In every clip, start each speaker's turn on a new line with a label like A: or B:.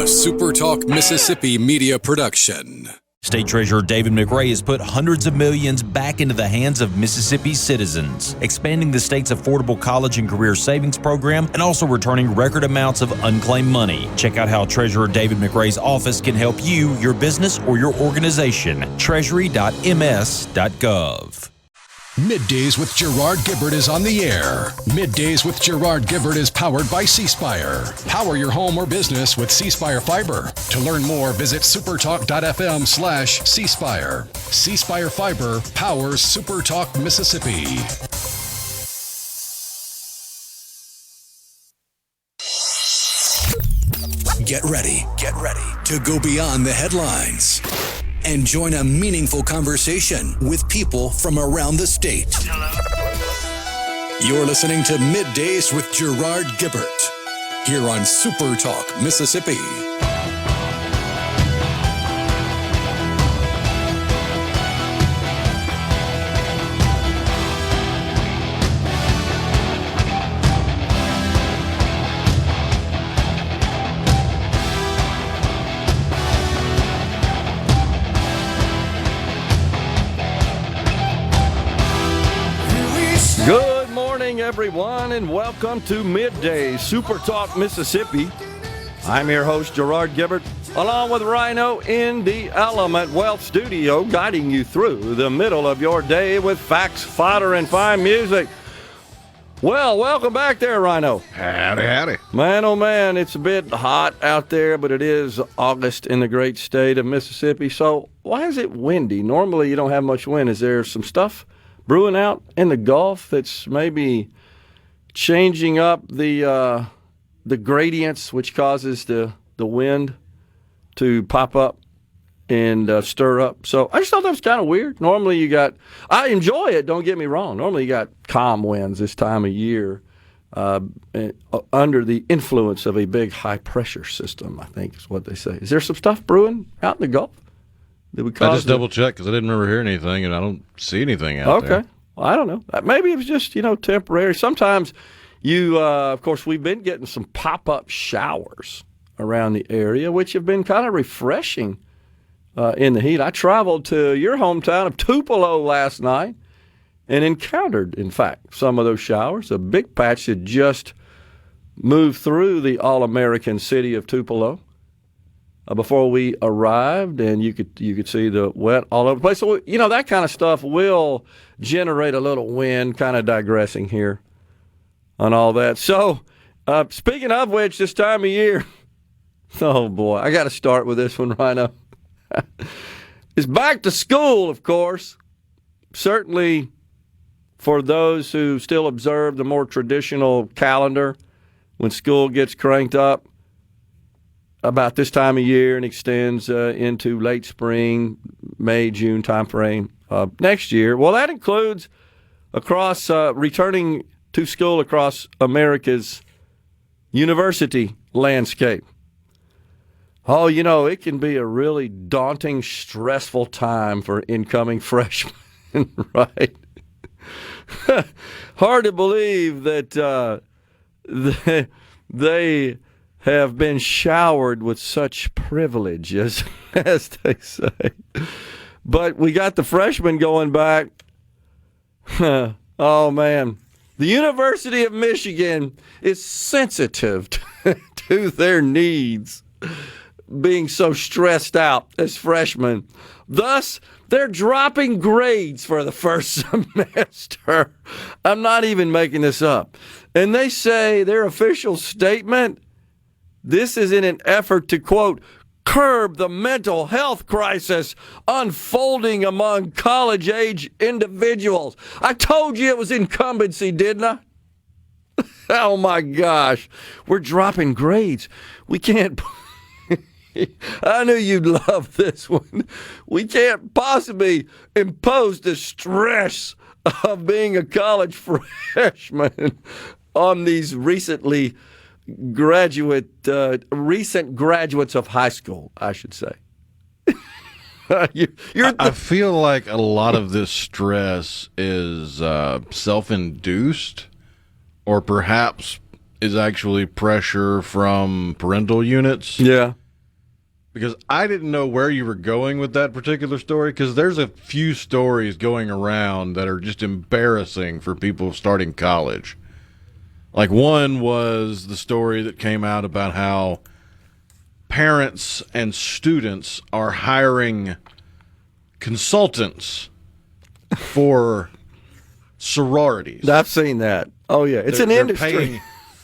A: SuperTalk Mississippi media production.
B: State Treasurer David McRae has put hundreds of millions back into the hands of Mississippi's citizens, expanding the state's affordable college and career savings program and also returning record amounts of unclaimed money. Check out how Treasurer David McRae's office can help you, your business, or your organization. Treasury.ms.gov.
A: MidDays with Gerard Gibert is on the air. MidDays with Gerard Gibert is powered by C-Spire. Power your home or business with C-Spire Fiber. To learn more, visit supertalk.fm/C-Spire. C-Spire Fiber powers SuperTalk Mississippi. Get ready to go beyond the headlines and join a meaningful conversation with people from around the state. Hello. You're listening to MidDays with Gerard Gibert here on SuperTalk Mississippi.
C: Good morning, everyone, and welcome to MidDays, SuperTalk Mississippi. I'm your host, Gerard Gibert, along with Rhino in the Element Wealth Studio, guiding you through the middle of your day with facts, fodder, and fine music. Well, welcome back there, Rhino.
D: Howdy.
C: Man, oh man, it's a bit hot out there, but it is August in the great state of Mississippi. So why is it windy? Normally you don't have much wind. Is there some stuff brewing out in the Gulf that's maybe changing up the gradients, which causes the wind to pop up and stir up? So I just thought that was kind of weird. Normally I enjoy it, don't get me wrong. Normally you got calm winds this time of year under the influence of a big high-pressure system, I think is what they say. Is there some stuff brewing out in the Gulf?
D: I just double-checked because I didn't remember hearing anything, and I don't see anything out there.
C: Okay. Well, I don't know. Maybe it was just, temporary. Sometimes of course, we've been getting some pop-up showers around the area, which have been kind of refreshing in the heat. I traveled to your hometown of Tupelo last night and encountered, in fact, some of those showers. A big patch had just moved through the all-American city of Tupelo before we arrived, and you could see the wet all over the place. So, that kind of stuff will generate a little wind, kind of digressing here on all that. So, speaking of which, this time of year, oh boy, I got to start with this one, Rhino. It's back to school, of course. Certainly for those who still observe the more traditional calendar when school gets cranked up about this time of year and extends into late spring, May, June timeframe next year. Well, that includes across returning to school across America's university landscape. Oh, it can be a really daunting, stressful time for incoming freshmen, right? Hard to believe that they have been showered with such privileges, as they say. But we got the freshmen going back. Oh, man. The University of Michigan is sensitive to their needs being so stressed out as freshmen. Thus, they're dropping grades for the first semester. I'm not even making this up. And they say their official statement, this is in an effort to, quote, curb the mental health crisis unfolding among college-age individuals. I told you it was incumbency, didn't I? Oh, my gosh. We're dropping grades. We can't... I knew you'd love this one. We can't possibly impose the stress of being a college freshman on these recent graduates of high school, I should say.
D: I feel like a lot of this stress is self-induced, or perhaps is actually pressure from parental units.
C: Yeah.
D: because I didn't know where you were going with that particular story, because there's a few stories going around that are just embarrassing for people starting college. Like, one was the story that came out about how parents and students are hiring consultants for sororities.
C: I've seen that. Oh, yeah. It's an industry.
D: They're paying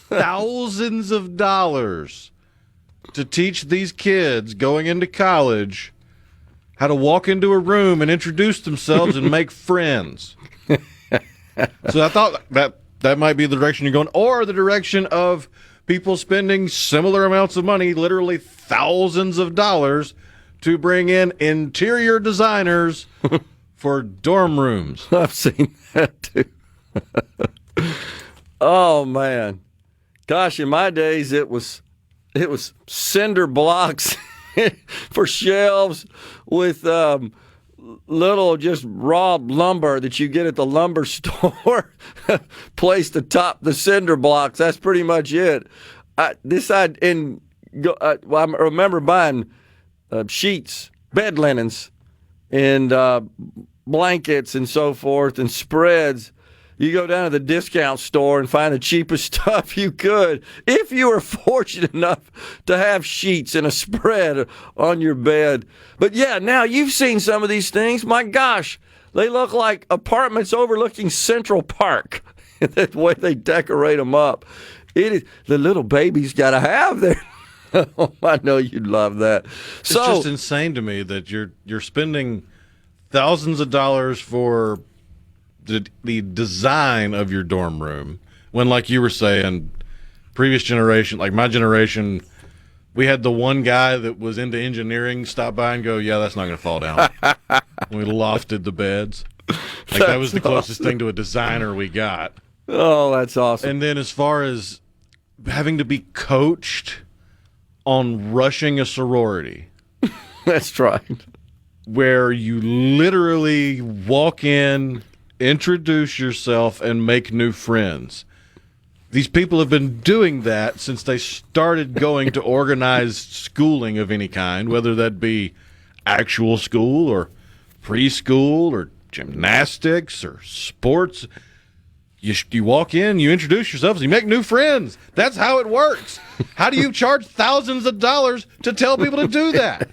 D: thousands of dollars to teach these kids going into college how to walk into a room and introduce themselves and make friends. So I thought that might be the direction you're going, or the direction of people spending similar amounts of money, literally thousands of dollars, to bring in interior designers for dorm rooms.
C: I've seen that too. Oh, man. Gosh, in my days, it was cinder blocks for shelves with little just raw lumber that you get at the lumber store placed atop the cinder blocks. That's pretty much it. I remember buying sheets, bed linens, and blankets and so forth, and spreads. You go down to the discount store and find the cheapest stuff you could, if you were fortunate enough to have sheets and a spread on your bed. But yeah, now you've seen some of these things. My gosh, they look like apartments overlooking Central Park. The way they decorate them up. It is, the little babies got to have their. Oh, I know you'd love that.
D: It's just insane to me that you're spending thousands of dollars for the design of your dorm room, when, like you were saying, previous generation, like my generation, we had the one guy that was into engineering stop by and go, yeah, that's not going to fall down. We lofted the beds. Like, that was the closest thing to a designer we got.
C: Oh, that's awesome.
D: And then as far as having to be coached on rushing a sorority.
C: That's right.
D: Where you literally walk in, introduce yourself, and make new friends. These people have been doing that since they started going to organized schooling of any kind, whether that be actual school or preschool or gymnastics or sports. You walk in, you introduce yourselves, you make new friends. That's how it works. How do you charge thousands of dollars to tell people to do that?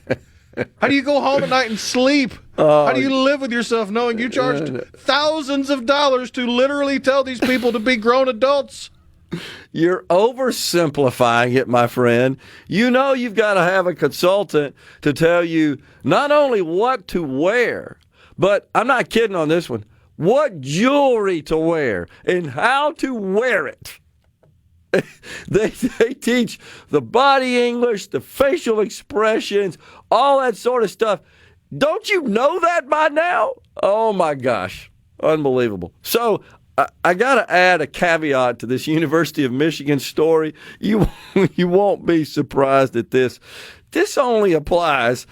D: How do you go home at night and sleep? How do you live with yourself knowing you charged thousands of dollars to literally tell these people to be grown adults?
C: You're oversimplifying it, my friend. You know you've got to have a consultant to tell you not only what to wear, but I'm not kidding on this one, what jewelry to wear and how to wear it. They teach the body English, the facial expressions, all that sort of stuff. Don't you know that by now? Oh, my gosh. Unbelievable. So I got to add a caveat to this University of Michigan story. You won't be surprised at this. This only applies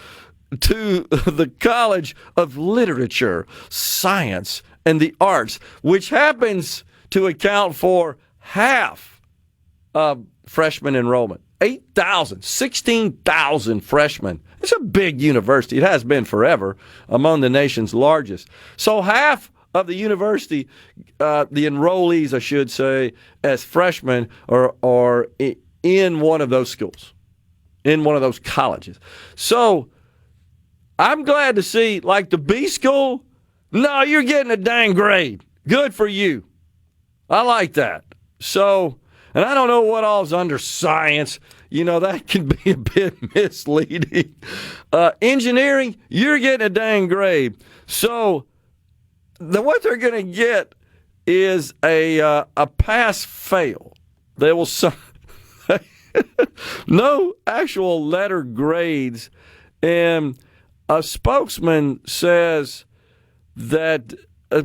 C: to the College of Literature, Science, and the Arts, which happens to account for half of freshman enrollment. 8,000, 16,000 freshmen. It's a big university. It has been forever, among the nation's largest. So half of the university, the enrollees, I should say, as freshmen are in one of those schools, in one of those colleges. So I'm glad to see, like the B school, no, you're getting a dang grade. Good for you. I like that. So, and I don't know what all's under science. You know, that can be a bit misleading. Engineering, you're getting a dang grade. So, what they're going to get is a pass-fail. They will no actual letter grades, and a spokesman says that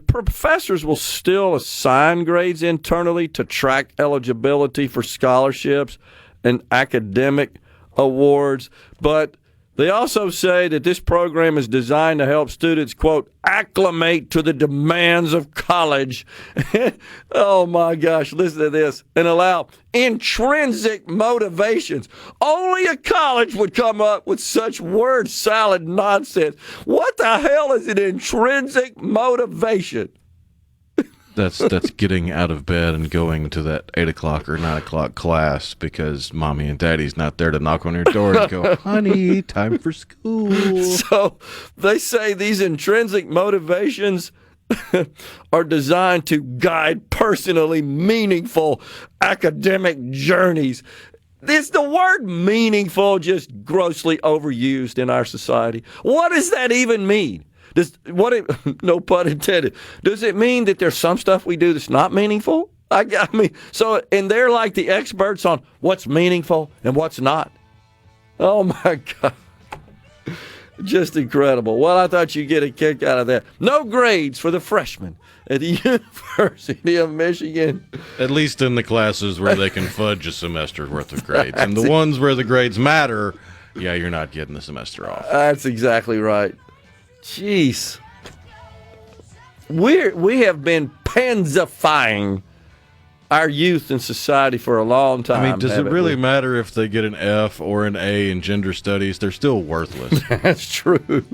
C: professors will still assign grades internally to track eligibility for scholarships and academic awards, but They also say that this program is designed to help students, quote, acclimate to the demands of college. Oh, my gosh, listen to this. And allow intrinsic motivations. Only a college would come up with such word salad nonsense. What the hell is an intrinsic motivation?
D: That's getting out of bed and going to that 8 o'clock or 9 o'clock class because mommy and daddy's not there to knock on your door and go, honey, time for school.
C: So they say these intrinsic motivations are designed to guide personally meaningful academic journeys. Is the word meaningful just grossly overused in our society? What does that even mean? No pun intended. Does it mean that there's some stuff we do that's not meaningful? I mean, so, and they're like the experts on what's meaningful and what's not. Oh my God. Just incredible. Well, I thought you'd get a kick out of that. No grades for the freshmen at the University of Michigan.
D: At least in the classes where they can fudge a semester's worth of grades. And the ones where the grades matter, yeah, you're not getting the semester off.
C: That's exactly right. Jeez. We have been panzifying our youth and society for a long time.
D: I mean, does it really matter if they get an F or an A in gender studies? They're still worthless.
C: That's true.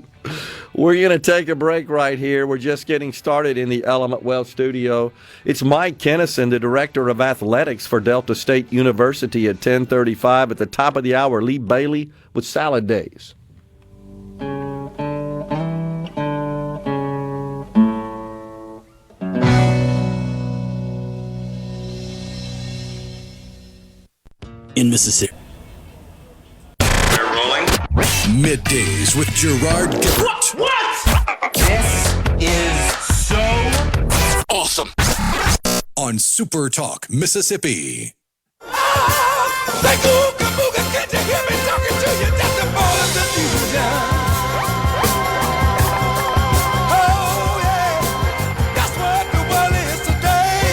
C: We're going to take a break right here. We're just getting started in the Element Wealth studio. It's Mike Kinnison, the Director of Athletics for Delta State University at 10:35. At the top of the hour, Leigh Bailey with Salad Days.
A: In Mississippi.
E: They're rolling.
A: Middays with Gerard Gibert.
E: What? This is so
A: Awesome. On SuperTalk, Mississippi.
F: Like ooga booga, can't you hear me talking to you? That's the ball of the fusion. Oh yeah, that's what the world is today.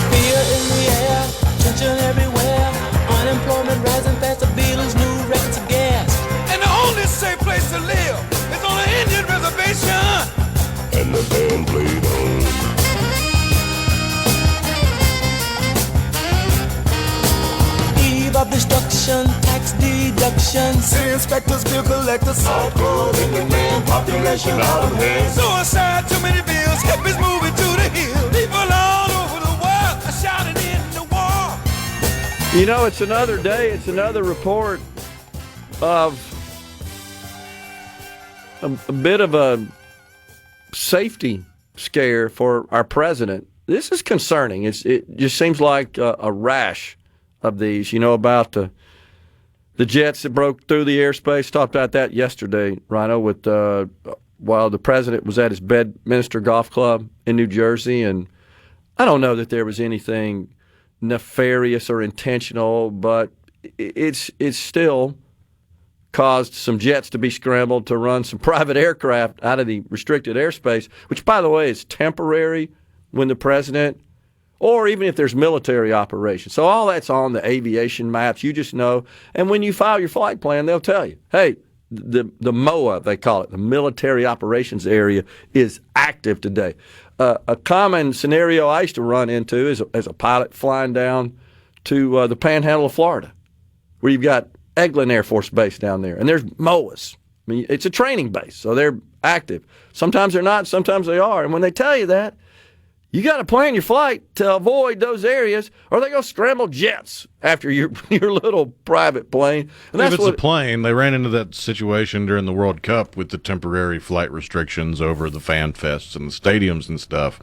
F: Fear in the air, tension everywhere. Unemployment rising fast, the Beatles' new records of gas. And the only safe place to live is on an Indian reservation. And the band played on. Of destruction, tax deductions. The inspectors, bill collectors, all clothing the man, population out of hand. Suicide, too many bills, hippies moving to the hill. People all over the world are shouting in the war.
C: You know, it's another day, it's another report of a bit of a safety scare for our president. This is concerning. It just seems like a rash of these, about the jets that broke through the airspace. Talked about that yesterday, Rhino, with while the president was at his Bedminster Golf Club in New Jersey, and I don't know that there was anything nefarious or intentional, but it's still caused some jets to be scrambled to run some private aircraft out of the restricted airspace, which, by the way, is temporary when the president, or even if there's military operations. So all that's on the aviation maps. You just know. And when you file your flight plan, they'll tell you, hey, the MOA, they call it, the military operations area, is active today. A common scenario I used to run into is as a pilot flying down to the panhandle of Florida, where you've got Eglin Air Force Base down there, and there's MOAs. I mean, it's a training base, so they're active. Sometimes they're not, sometimes they are. And when they tell you that, you got to plan your flight to avoid those areas, or they're going to scramble jets after your little private plane. And
D: if it's a plane, they ran into that situation during the World Cup with the temporary flight restrictions over the fan fests and the stadiums and stuff.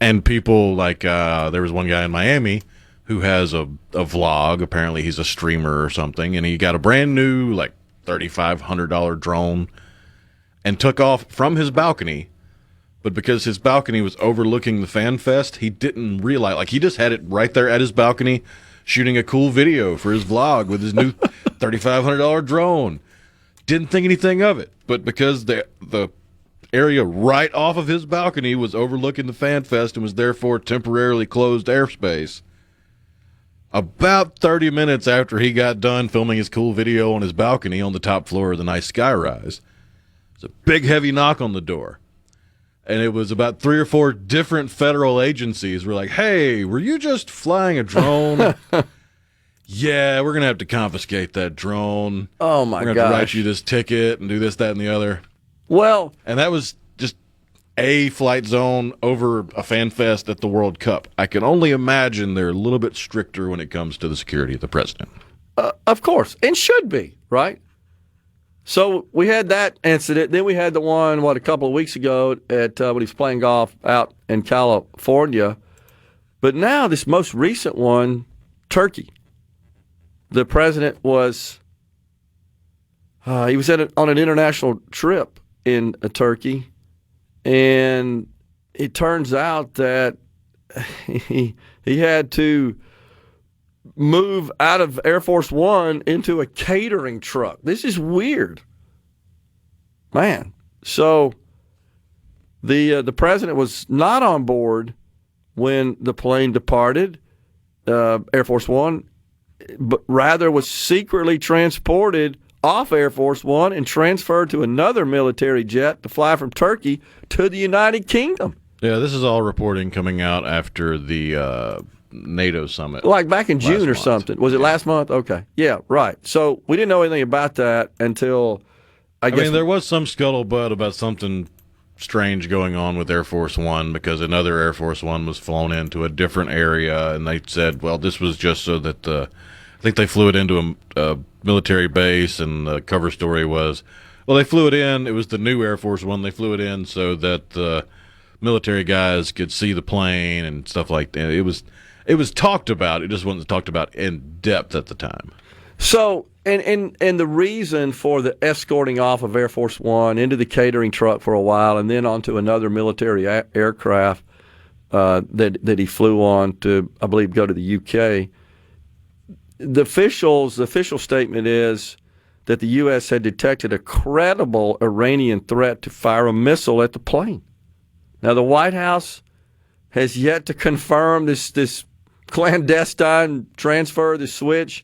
D: And people like there was one guy in Miami who has a vlog. Apparently, he's a streamer or something, and he got a brand new like $3,500 drone and took off from his balcony. But because his balcony was overlooking the fan fest, he didn't realize, like he just had it right there at his balcony shooting a cool video for his vlog with his new $3,500 drone. Didn't think anything of it. But because the area right off of his balcony was overlooking the fan fest and was therefore temporarily closed airspace, About 30 minutes after he got done filming his cool video on his balcony on the top floor of the nice skyrise, there's a big, heavy knock on the door. And it was about 3 or 4 different federal agencies were like, hey, were you just flying a drone? Yeah, we're going to have to confiscate that drone.
C: Oh, my gosh.
D: We're going to have to write you this ticket and do this, that, and the other.
C: Well,
D: and that was just a flight zone over a fan fest at the World Cup. I can only imagine they're a little bit stricter when it comes to the security of the president.
C: Of course, and should be, right? So we had that incident. Then we had the one, a couple of weeks ago at when he was playing golf out in California. But now this most recent one, Turkey. The president was he was on an international trip in Turkey, and it turns out that he had to move out of Air Force One into a catering truck. This is weird, man. So the president was not on board when the plane departed Air Force One, but rather was secretly transported off Air Force One and transferred to another military jet to fly from Turkey to the United Kingdom.
D: Yeah, this is all reporting coming out after the NATO summit.
C: Like back in June or something. Was it last month? Okay. Yeah, right. So we didn't know anything about that until, I guess.
D: I mean, there was some scuttlebutt about something strange going on with Air Force One because another Air Force One was flown into a different area, and they said, well, this was just so that I think they flew it into a military base, and the cover story was, well, they flew it in. It was the new Air Force One. They flew it in so that the military guys could see the plane and stuff like that. It was talked about. It just wasn't talked about in depth at the time.
C: So, and the reason for the escorting off of Air Force One into the catering truck for a while and then onto another military aircraft that he flew on to, I believe, go to the UK, the official statement is that the U.S. had detected a credible Iranian threat to fire a missile at the plane. Now, the White House has yet to confirm this clandestine transfer, the switch,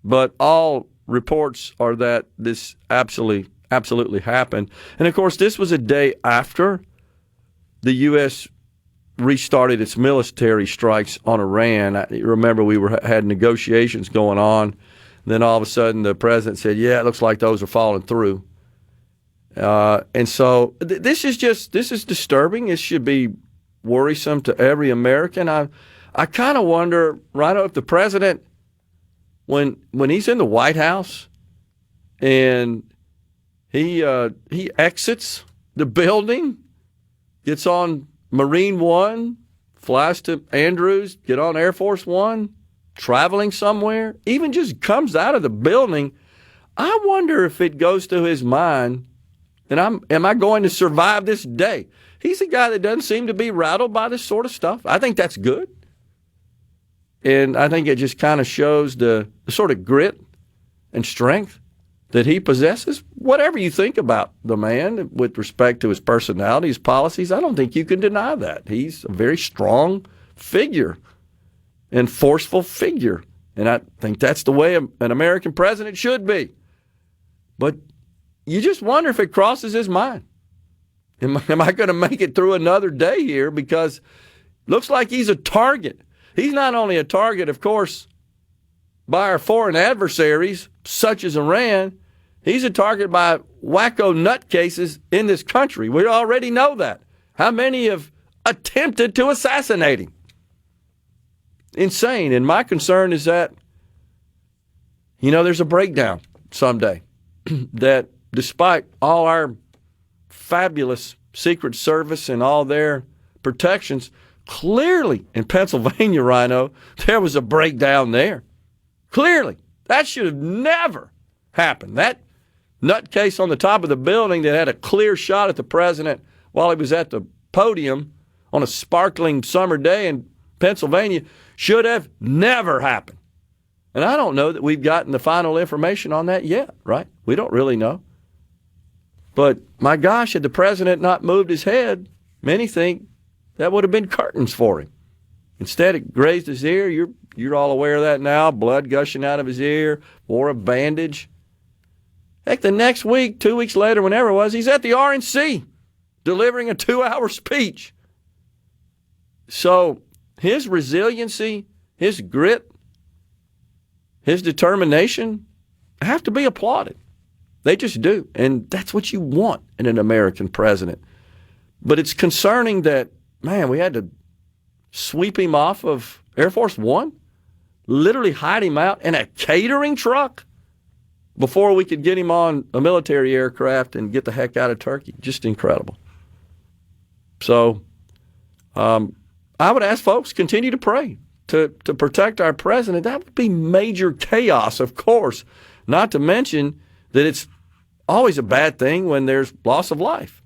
C: but all reports are that this absolutely happened. And, of course, this was a day after the U.S. restarted its military strikes on Iran. Remember, we had negotiations going on. Then all of a sudden the president said, yeah, it looks like those are falling through. And so this is disturbing. It should be worrisome to every American. I kind of wonder, Rhino, if the president, when he's in the White House and he exits the building, gets on Marine One, flies to Andrews, get on Air Force One, traveling somewhere, even just comes out of the building, I wonder if it goes to his mind, and am I going to survive this day? He's a guy that doesn't seem to be rattled by this sort of stuff. I think that's good. And I think it just kind of shows the sort of grit and strength that he possesses. Whatever you think about the man with respect to his personality, his policies, I don't think you can deny that. He's a very strong figure and forceful figure. And I think that's the way an American president should be. But you just wonder if it crosses his mind. Am I going to make it through another day here? Because it looks like he's a target. He's not only a target, of course, by our foreign adversaries, such as Iran, he's a target by wacko nutcases in this country. We already know that. How many have attempted to assassinate him? Insane. And my concern is that, there's a breakdown someday. That despite all our fabulous Secret Service and all their protections, clearly in Pennsylvania, Rhino, there was a breakdown there. Clearly. That should have never happened. That nutcase on the top of the building that had a clear shot at the president while he was at the podium on a sparkling summer day in Pennsylvania should have never happened. And I don't know that we've gotten the final information on that yet, right? We don't really know. But my gosh, had the president not moved his head, many think that would have been curtains for him. Instead, it grazed his ear. You're all aware of that now. Blood gushing out of his ear. Wore a bandage. Heck, the next week, 2 weeks later, whenever it was, he's at the RNC delivering a 2-hour speech. So his resiliency, his grit, his determination have to be applauded. They just do. And that's what you want in an American president. But it's concerning that, man, we had to sweep him off of Air Force One, literally hide him out in a catering truck before we could get him on a military aircraft and get the heck out of Turkey. Just incredible. So I would ask folks, continue to pray to protect our president. That would be major chaos, of course, not to mention that it's always a bad thing when there's loss of life.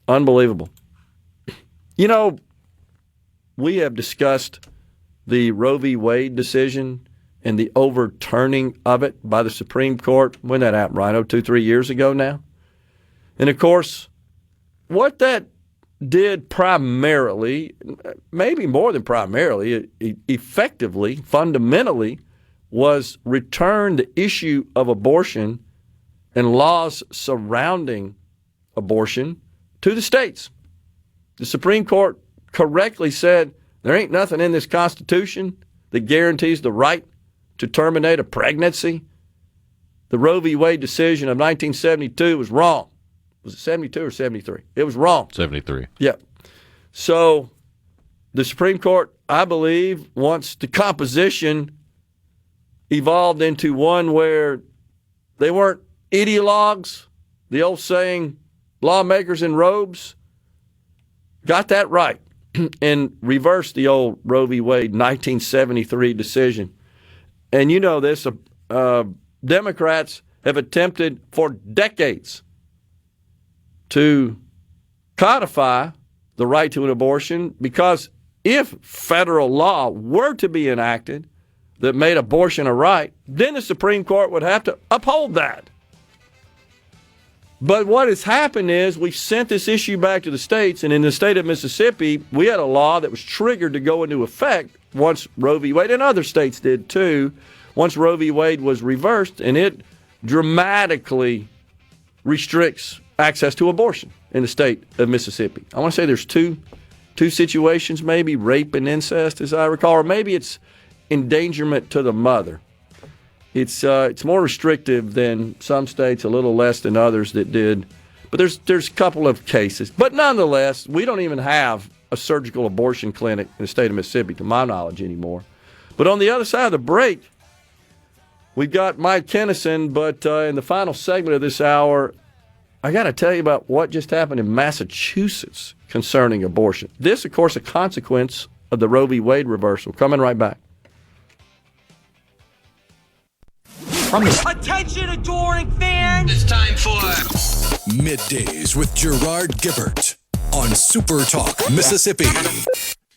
C: Unbelievable. You know, we have discussed the Roe v. Wade decision and the overturning of it by the Supreme Court. When that happened, Rhino, 2-3 years ago now. And, of course, what that did primarily, maybe more than primarily, effectively, fundamentally, was return the issue of abortion and laws surrounding abortion to the states. The Supreme Court correctly said there ain't nothing in this Constitution that guarantees the right to terminate a pregnancy. The Roe v. Wade decision of 1972 was wrong. Was it 72 or 73? It was wrong.
D: 73.
C: Yeah. So the Supreme Court, I believe, once the composition evolved into one where they weren't ideologues, the old saying, lawmakers in robes, got that right and reversed the old Roe v. Wade 1973 decision. And you know this, Democrats have attempted for decades to codify the right to an abortion, because if federal law were to be enacted that made abortion a right, then the Supreme Court would have to uphold that. But what has happened is we've sent this issue back to the states, and in the state of Mississippi, we had a law that was triggered to go into effect once Roe v. Wade, and other states did too, once Roe v. Wade was reversed, and it dramatically restricts access to abortion in the state of Mississippi. I want to say there's two situations, maybe rape and incest, as I recall, or maybe it's endangerment to the mother. It's more restrictive than some states, a little less than others that did. But there's a couple of cases. But nonetheless, we don't even have a surgical abortion clinic in the state of Mississippi, to my knowledge, anymore. But on the other side of the break, we've got Mike Kinnison. But in the final segment of this hour, I got to tell you about what just happened in Massachusetts concerning abortion. This, of course, a consequence of the Roe v. Wade reversal. Coming right back.
E: Attention, adoring fans! It's time for
A: Middays with Gerard Gibert on SuperTalk, Mississippi.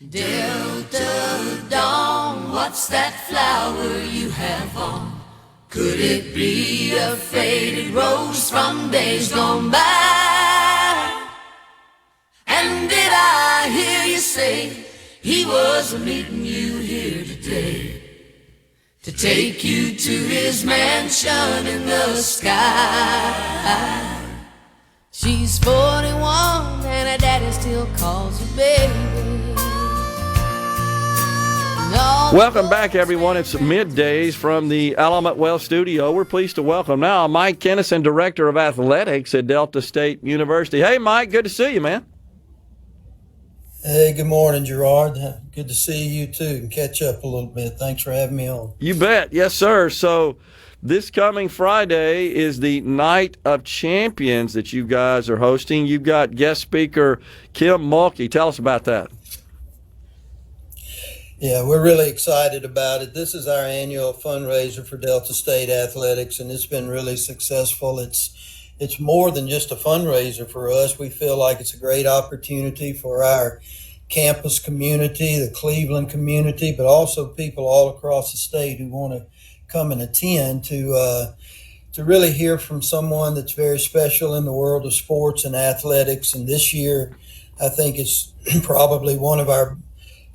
G: Delta Dawn, what's that flower you have on? Could it be a faded rose from days gone by? And did I hear you say he was meeting you here today to take you to his mansion in the sky? She's 41 and her daddy still calls her baby.
C: Welcome back, everyone. It's Middays from the Alamut Well studio. We're pleased to welcome now Mike Kinnison, Director of Athletics at Delta State University. Hey, Mike, good to see you, man.
H: Hey, good morning, Gerard. Good to see you, too, and catch up a little bit. Thanks for having me on.
C: You bet. Yes, sir. So this coming Friday is the Night of Champions that you guys are hosting. You've got guest speaker Kim Mulkey. Tell us about that.
H: Yeah, we're really excited about it. This is our annual fundraiser for Delta State Athletics, and it's been really successful. It's more than just a fundraiser for us. We feel like it's a great opportunity for our campus community, the Cleveland community, but also people all across the state who want to come and attend to really hear from someone that's very special in the world of sports and athletics. And this year, I think it's probably one of our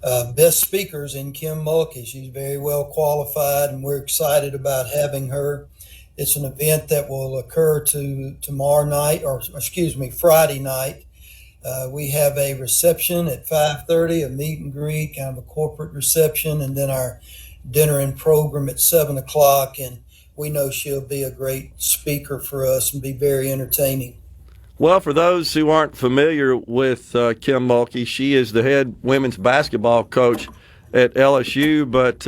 H: best speakers in Kim Mulkey. She's very well qualified, and we're excited about having her. It's an event that will occur Friday night. We have a reception at 5:30, a meet and greet, kind of a corporate reception, and then our dinner and program at 7 o'clock. And we know she'll be a great speaker for us and be very entertaining.
C: Well, for those who aren't familiar with Kim Mulkey, she is the head women's basketball coach at LSU, but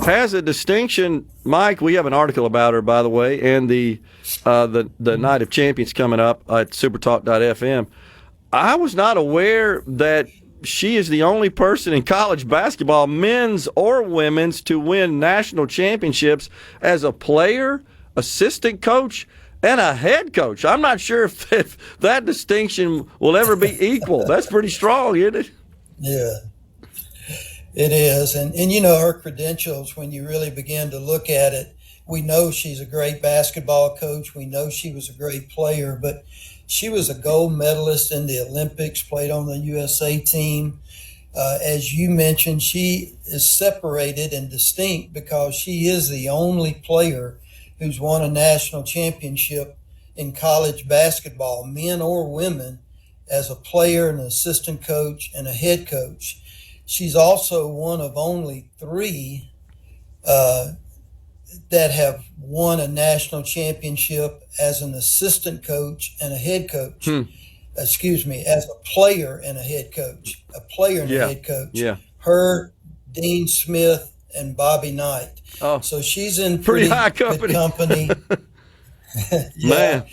C: has a distinction. Mike, we have an article about her, by the way, and the Night of Champions coming up at SuperTalk.fm. I was not aware that she is the only person in college basketball, men's or women's, to win national championships as a player, assistant coach, and a head coach. I'm not sure if that distinction will ever be equal. That's pretty strong, isn't it?
H: Yeah, it is. And her credentials, when you really begin to look at it, we know she's a great basketball coach. We know she was a great player, but she was a gold medalist in the Olympics, played on the USA team. As you mentioned, she is separated and distinct because she is the only player who's won a national championship in college basketball, men or women, as a player, an assistant coach, and a head coach. She's also one of only 3 that have won a national championship as an assistant coach and a head coach. As a player and a head coach. A player and a head coach.
C: Yeah.
H: Her, Dean Smith, and Bobby Knight.
C: Oh,
H: so she's in
C: pretty high
H: good company.
C: Man.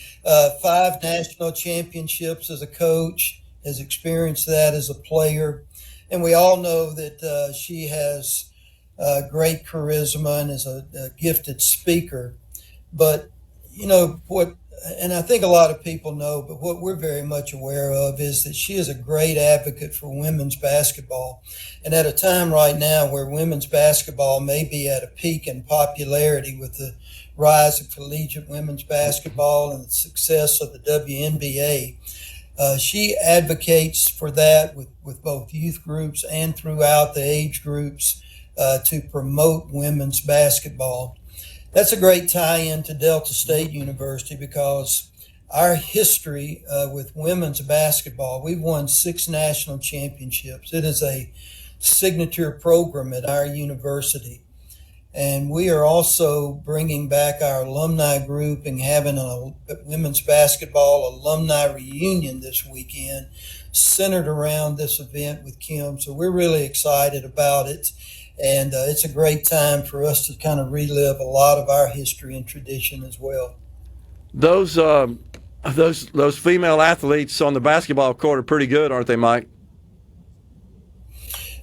H: 5 national championships as a coach, has experienced that as a player. And we all know that she has great charisma and is a gifted speaker. But, and I think a lot of people know, but what we're very much aware of is that she is a great advocate for women's basketball. And at a time right now where women's basketball may be at a peak in popularity with the rise of collegiate women's basketball and the success of the WNBA, she advocates for that with both youth groups and throughout the age groups to promote women's basketball. That's a great tie-in to Delta State University because our history with women's basketball, we've won 6 national championships. It is a signature program at our university. And we are also bringing back our alumni group and having a women's basketball alumni reunion this weekend centered around this event with Kim. So we're really excited about it. And it's a great time for us to kind of relive a lot of our history and tradition as well.
C: Those female athletes on the basketball court are pretty good, aren't they, Mike?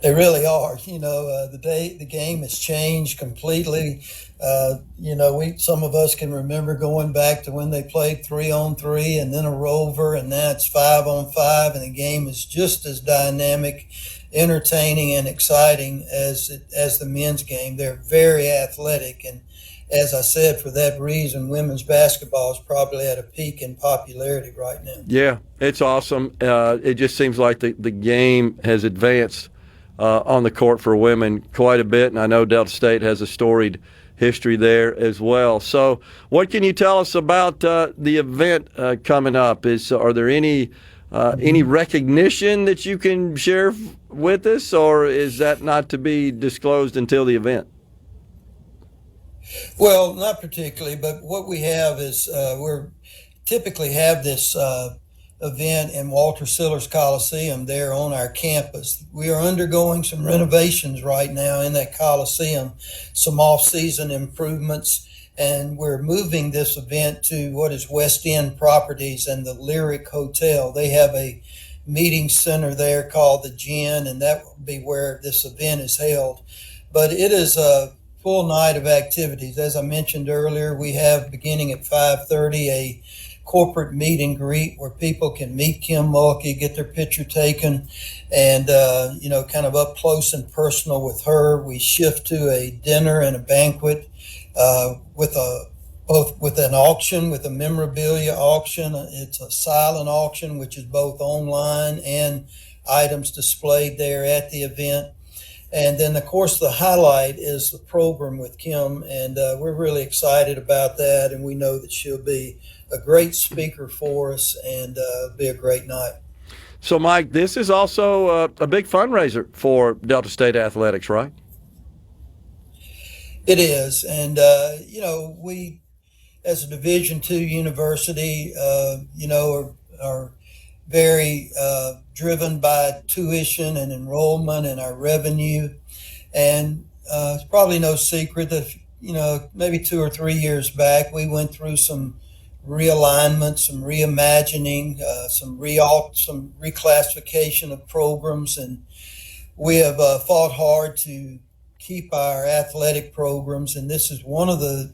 H: They really are. The game has changed completely. Some of us can remember going back to when they played 3-on-3 and then a rover, and now it's 5-on-5, and the game is just as dynamic, entertaining, and exciting as the men's game. They're very athletic, and as I said, for that reason, women's basketball is probably at a peak in popularity right now.
C: Yeah, it's awesome. It just seems like the game has advanced on the court for women quite a bit, and I know Delta State has a storied history there as well. So what can you tell us about the event coming up? Are there any recognition that you can share with us, or is that not to be disclosed until the event?
H: Well, not particularly, but what we have is we're typically have this event in Walter Sillars Coliseum there on our campus. We are undergoing some renovations right now in that Coliseum, some off-season improvements, and we're moving this event to what is West End Properties and the Lyric Hotel. They have a meeting center there called the Gin, and that will be where this event is held. But it is a full night of activities. As I mentioned earlier, we have, beginning at 5:30, a corporate meet and greet where people can meet Kim Mulkey, get their picture taken, and kind of up close and personal with her. We shift to a dinner and a banquet with an auction, with a memorabilia auction. It's a silent auction, which is both online and items displayed there at the event. And then, of course, the highlight is the program with Kim, and we're really excited about that. And we know that she'll be a great speaker for us, and be a great night.
C: So, Mike, this is also a big fundraiser for Delta State Athletics, right?
H: It is, and we, as a Division II university, are very driven by tuition and enrollment and our revenue. And it's probably no secret that, maybe 2 or 3 years back, we went through some realignment, some reimagining, some reclassification of programs. And we have fought hard to keep our athletic programs. And this is one of the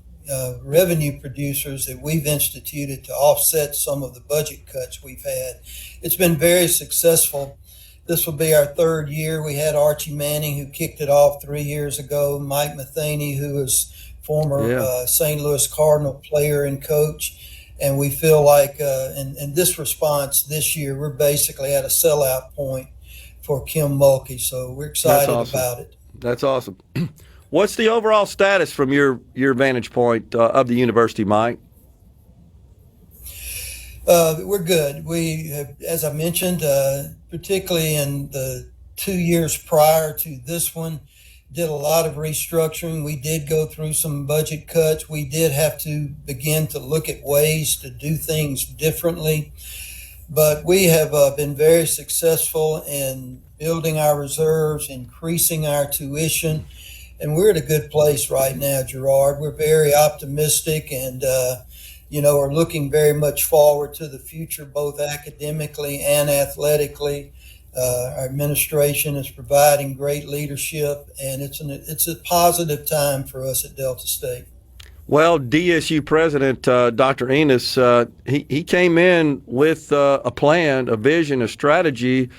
H: revenue producers that we've instituted to offset some of the budget cuts we've had. It's been very successful. This will be our 3rd year. We had Archie Manning, who kicked it off 3 years ago, Mike Matheny, who was former St. Louis Cardinal player and coach. And we feel like in this response this year, we're basically at a sellout point for Kim Mulkey. So we're excited about it.
C: That's awesome. What's the overall status from your vantage point of the university, Mike?
H: We're good. We have, as I mentioned, particularly in the 2 years prior to this one, did a lot of restructuring. We did go through some budget cuts. We did have to begin to look at ways to do things differently. But we have been very successful in building our reserves, increasing our tuition. And we're at a good place right now, Gerard. We're very optimistic and, are looking very much forward to the future, both academically and athletically. Our administration is providing great leadership, and it's a positive time for us at Delta State.
C: Well, DSU President Dr. Enos, he came in with a plan, a vision, a strategy.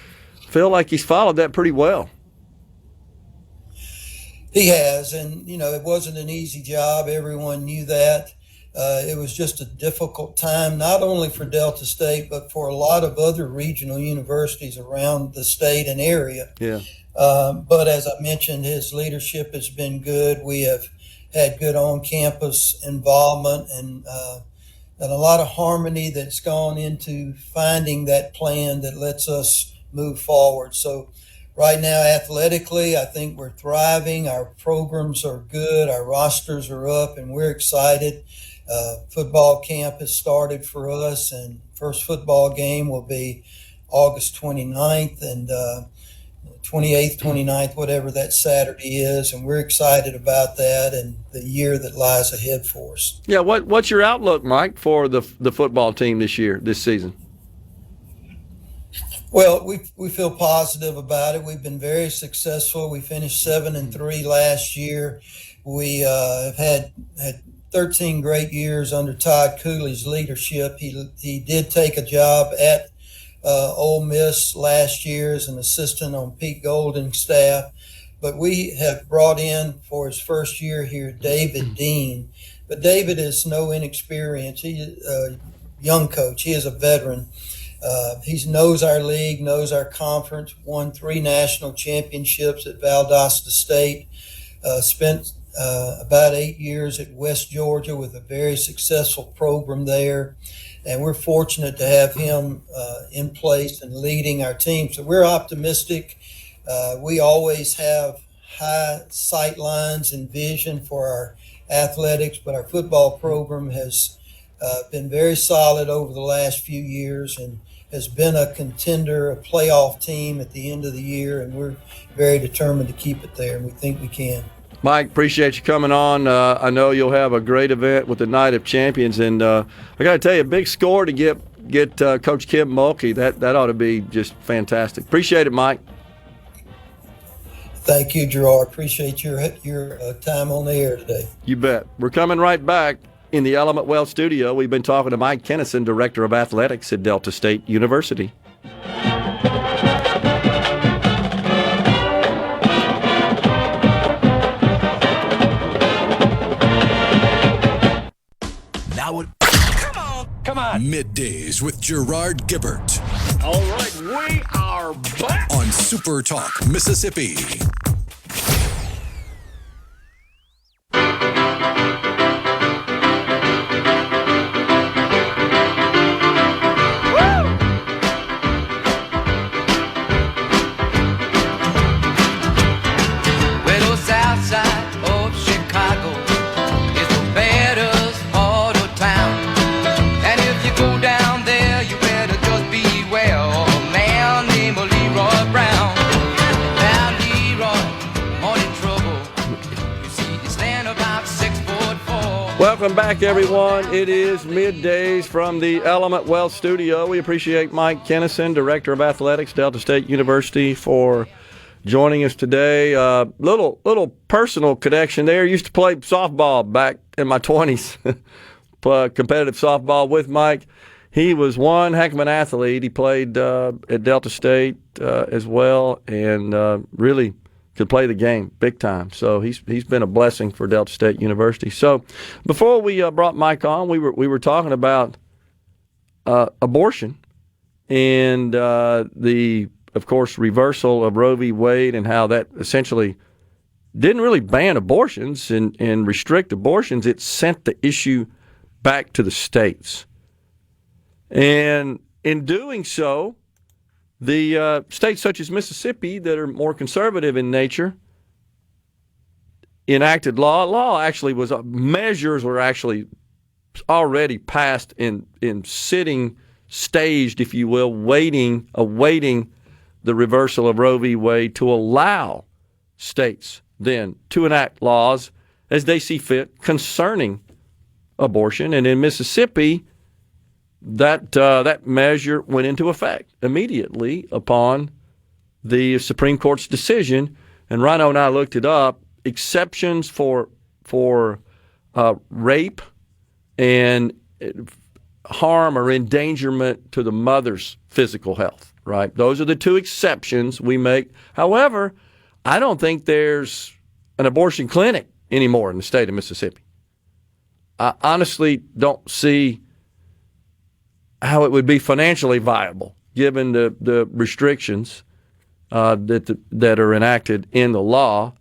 C: Feel like he's followed that pretty well.
H: He has, and it wasn't an easy job. Everyone knew that. It was just a difficult time, not only for Delta State, but for a lot of other regional universities around the state and area.
C: Yeah.
H: But as I mentioned, his leadership has been good. We have had good on-campus involvement and a lot of harmony that's gone into finding that plan that lets us move forward. So right now, athletically, I think we're thriving. Our programs are good. Our rosters are up, and we're excited. Football camp has started for us, and first football game will be August 29th and 28th, 29th, whatever that Saturday is. And we're excited about that and the year that lies ahead for us.
C: Yeah, what's your outlook, Mike, for the football team this season?
H: Well, we feel positive about it. We've been very successful. We finished 7-3 last year. We have had 13 great years under Todd Cooley's leadership. He did take a job at Ole Miss last year as an assistant on Pete Golding's staff. But we have brought in for his first year here David Dean. But David is no inexperience. He's a young coach. He is a veteran. He knows our league, knows our conference, won 3 national championships at Valdosta State, spent about 8 years at West Georgia with a very successful program there. And we're fortunate to have him in place and leading our team. So we're optimistic. We always have high sight lines and vision for our athletics, but our football program has been very solid over the last few years and has been a contender, a playoff team at the end of the year, and we're very determined to keep it there, and we think we can.
C: Mike, appreciate you coming on. I know you'll have a great event with the Night of Champions, and I got to tell you, a big score to get Coach Kim Mulkey. That ought to be just fantastic. Appreciate it, Mike.
H: Thank you, Gerard. Appreciate your time on the air today.
C: You bet. We're coming right back. In the Element Wealth studio, we've been talking to Mike Kinnison, Director of Athletics at Delta State University.
A: Now
E: Come on.
A: Middays with Gerard Gibert
E: All right, we are back.
A: on SuperTalk, Mississippi.
C: Welcome back, everyone. It is Middays from the Element Wealth Studio. We appreciate Mike Kinnison, Director of Athletics, Delta State University, for joining us today. Little personal connection there. Used to play softball back in my 20s, competitive softball with Mike. He was one heck of an athlete. He played at Delta State as well, and really could play the game big time. So he's been a blessing for Delta State University. So before we brought Mike on, we were talking about abortion and the, of course, reversal of Roe v. Wade, and how that essentially didn't really ban abortions and restrict abortions. It sent the issue back to the states. And in doing so, the states such as Mississippi that are more conservative in nature enacted law. Measures were actually already passed in sitting, staged, if you will, awaiting the reversal of Roe v. Wade to allow states then to enact laws as they see fit concerning abortion. And in Mississippi, that measure went into effect immediately upon the Supreme Court's decision. And Rhino and I looked it up. Exceptions for rape and harm or endangerment to the mother's physical health, right? Those are the two exceptions we make. However, I don't think there's an abortion clinic anymore in the state of Mississippi. I honestly don't see how it would be financially viable given the restrictions that are enacted in the law.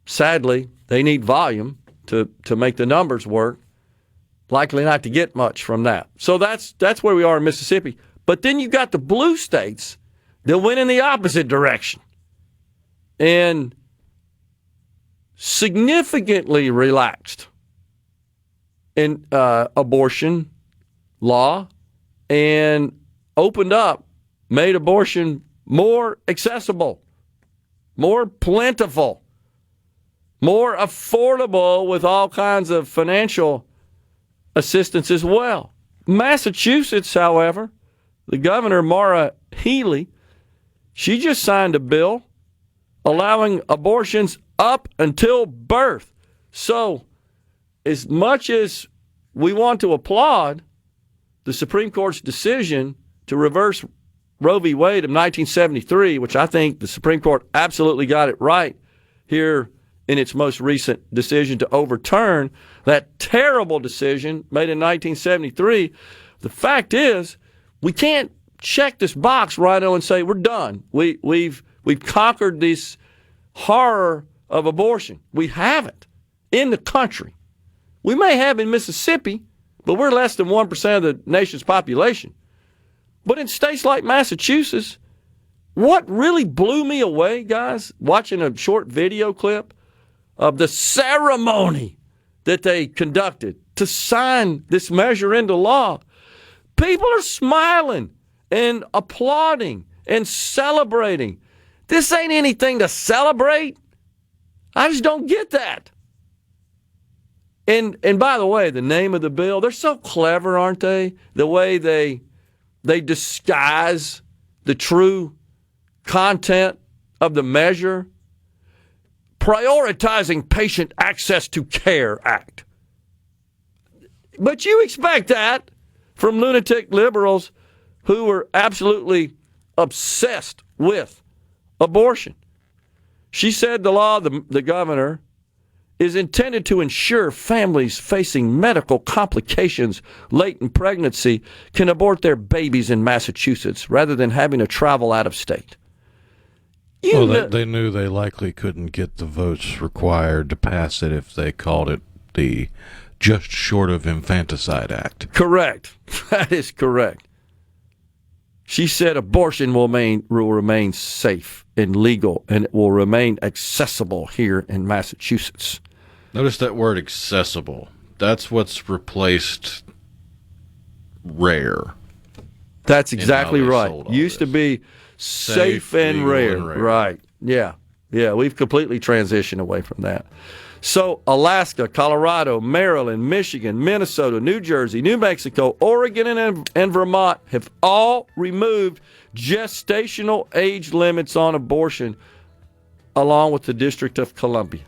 C: Sadly, they need volume to make the numbers work. Likely not to get much from that. So that's where we are in Mississippi. But then you got the blue states that went in the opposite direction and significantly relaxed in abortion law and opened up, made abortion more accessible, more plentiful, more affordable with all kinds of financial assistance as well. Massachusetts, however, the governor, Maura Healey, she just signed a bill allowing abortions up until birth. So as much as we want to applaud the Supreme Court's decision to reverse Roe v. Wade of 1973, which I think the Supreme Court absolutely got it right here in its most recent decision to overturn that terrible decision made in 1973, the fact is we can't check this box, Rhino, and say we're done. We've conquered this horror of abortion. We haven't in the country. We may have in Mississippi, but we're less than 1% of the nation's population. But in states like Massachusetts, what really blew me away, guys, watching a short video clip of the ceremony that they conducted to sign this measure into law, people are smiling and applauding and celebrating. This ain't anything to celebrate. I just don't get that. And by the way, the name of the bill, they're so clever, aren't they? The way they disguise the true content of the measure. Prioritizing Patient Access to Care Act. But you expect that from lunatic liberals who are absolutely obsessed with abortion. She said the law, the governor, is intended to ensure families facing medical complications late in pregnancy can abort their babies in Massachusetts rather than having to travel out of state.
D: They knew they likely couldn't get the votes required to pass it if they called it the Just Short of Infanticide Act.
C: Correct. That is correct. She said abortion will remain safe and legal, and it will remain accessible here in Massachusetts.
D: Notice that word accessible. That's what's replaced rare.
C: That's exactly right. Used to be safe and rare. Right. Yeah. Yeah, we've completely transitioned away from that. So Alaska, Colorado, Maryland, Michigan, Minnesota, New Jersey, New Mexico, Oregon, and Vermont have all removed gestational age limits on abortion, along with the District of Columbia.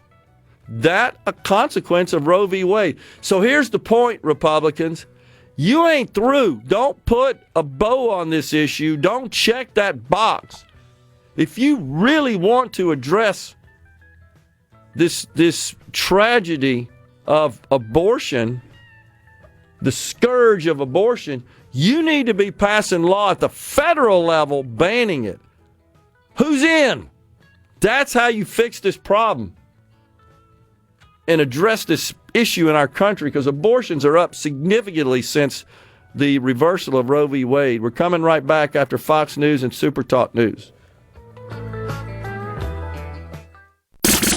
C: That a consequence of Roe v. Wade. So here's the point, Republicans. You ain't through. Don't put a bow on this issue. Don't check that box. If you really want to address this tragedy of abortion, the scourge of abortion, you need to be passing law at the federal level banning it. Who's in? That's how you fix this problem and address this issue in our country, because abortions are up significantly since the reversal of Roe v. Wade. We're coming right back after Fox News and SuperTalk News.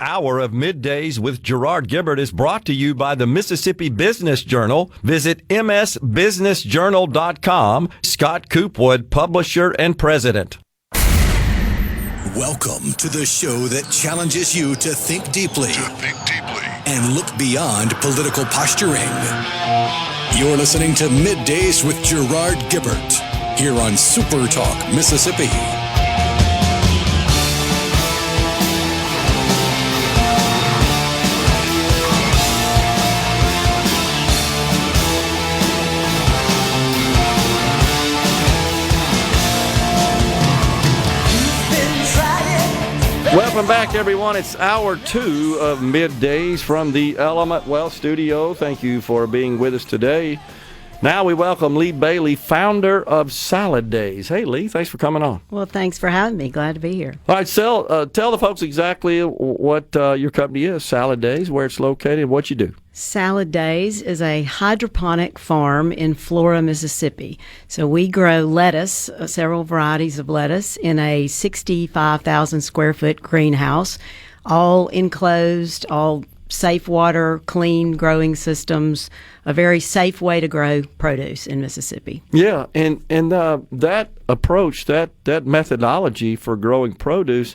I: Hour of Middays with Gerard Gibert is brought to you by the Mississippi Business Journal. Visit msbusinessjournal.com. Scott Coopwood, publisher and president.
A: Welcome to the show that challenges you to think deeply, and look beyond political posturing. You're listening to Middays with Gerard Gibert here on SuperTalk Mississippi.
C: Welcome back, everyone. It's hour 2 of Middays from the Element Wealth Studio. Thank you for being with us today. Now we welcome Leigh Bailey, founder of Salad Days. Hey, Leigh, thanks for coming on.
J: Well, thanks for having me. Glad to be here.
C: All right, tell the folks exactly what your company is, Salad Days, where it's located, and what you do.
J: Salad Days is a hydroponic farm in Flora, Mississippi. So we grow lettuce, several varieties of lettuce, in a 65,000 square foot greenhouse, all enclosed, all safe water, clean growing systems, a very safe way to grow produce in Mississippi.
C: Yeah, and that approach, that methodology for growing produce,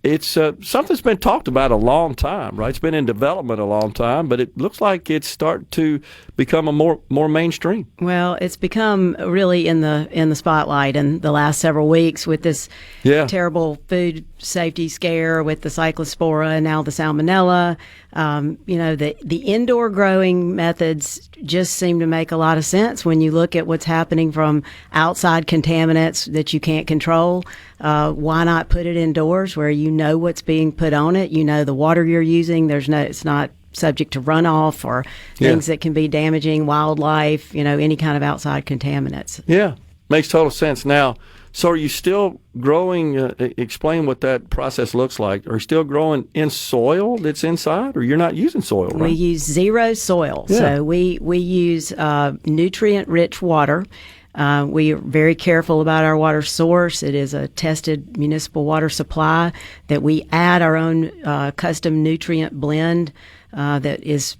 C: it's something that's been talked about a long time, right? It's been in development a long time, but it looks like it's starting to become a more mainstream.
J: Well, it's become really in the spotlight in the last several weeks with this terrible food safety scare with the cyclospora and now the salmonella. The indoor growing methods just seem to make a lot of sense when you look at what's happening from outside contaminants that you can't control. Why not put it indoors where you know what's being put on it? You know the water you're using. It's not subject to runoff or things that can be damaging wildlife, any kind of outside contaminants.
C: Yeah, makes total sense. Now, so are you still growing, explain what that process looks like. Are you still growing in soil that's inside, or you're not using soil, right?
J: We use zero soil. Yeah. So we use nutrient-rich water. We are very careful about our water source. It is a tested municipal water supply that we add our own custom nutrient blend that is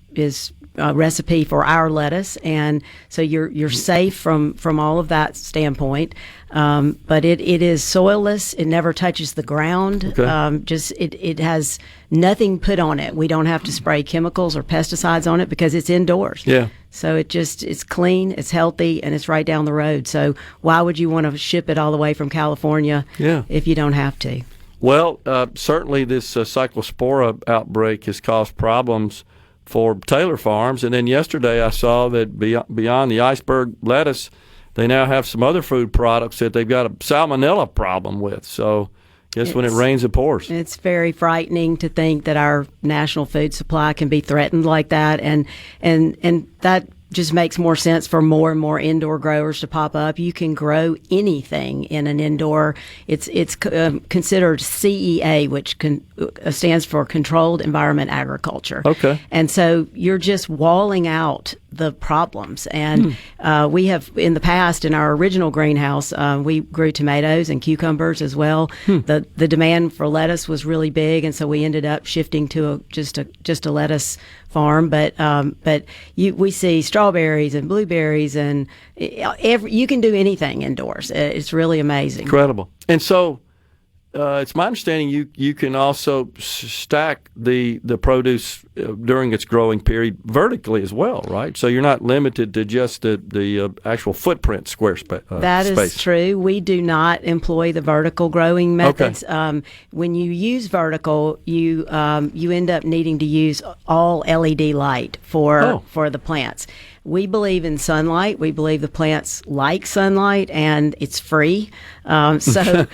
J: a recipe for our lettuce, and so you're safe from all of that standpoint. But it is soilless. It never touches the ground. Okay. It has nothing put on it. We don't have to spray chemicals or pesticides on it because it's indoors.
C: Yeah.
J: So it's clean, it's healthy, and it's right down the road. So why would you want to ship it all the way from California if you don't have to?
C: Well, certainly this cyclospora outbreak has caused problems for Taylor Farms. And then yesterday I saw that beyond the iceberg lettuce, they now have some other food products that they've got a salmonella problem with. So guess when it rains, it pours.
J: It's very frightening to think that our national food supply can be threatened like that. And that just makes more sense for more and more indoor growers to pop up. You can grow anything in an indoor. It's considered CEA, which stands for Controlled Environment Agriculture.
C: Okay.
J: And so you're just walling out the problems. And we have, in the past, in our original greenhouse, we grew tomatoes and cucumbers as well. The demand for lettuce was really big, and so we ended up shifting to just a lettuce farm. But we see strawberries and blueberries, and you can do anything indoors. It's really amazing.
C: Incredible. And so it's my understanding you can also stack the produce during its growing period vertically as well, right? So you're not limited to just the actual footprint square space.
J: That is true. We do not employ the vertical growing methods. Okay. When you use vertical, you end up needing to use all LED light for the plants. We believe in sunlight. We believe the plants like sunlight, and it's free. So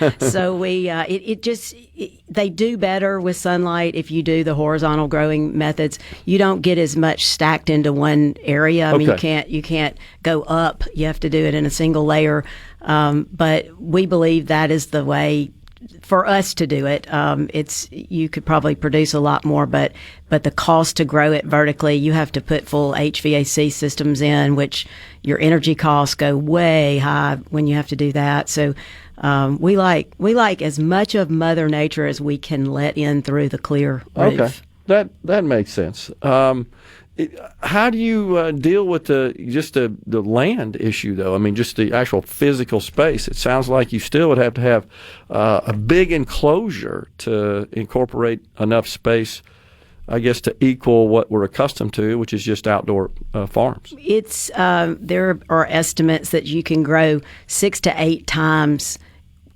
J: they do better with sunlight if you do the horizontal growing methods. You don't get as much stacked into one area. I mean, you can't go up. You have to do it in a single layer. But we believe that is the way for us to do it. You could probably produce a lot more, but the cost to grow it vertically, you have to put full HVAC systems in, which your energy costs go way high when you have to do that. So we like as much of Mother Nature as we can let in through the clear roof.
C: Okay, that makes sense. How do you deal with the land issue, though? I mean, just the actual physical space. It sounds like you still would have to have a big enclosure to incorporate enough space, I guess, to equal what we're accustomed to, which is just outdoor farms.
J: There are estimates that you can grow 6 to 8 times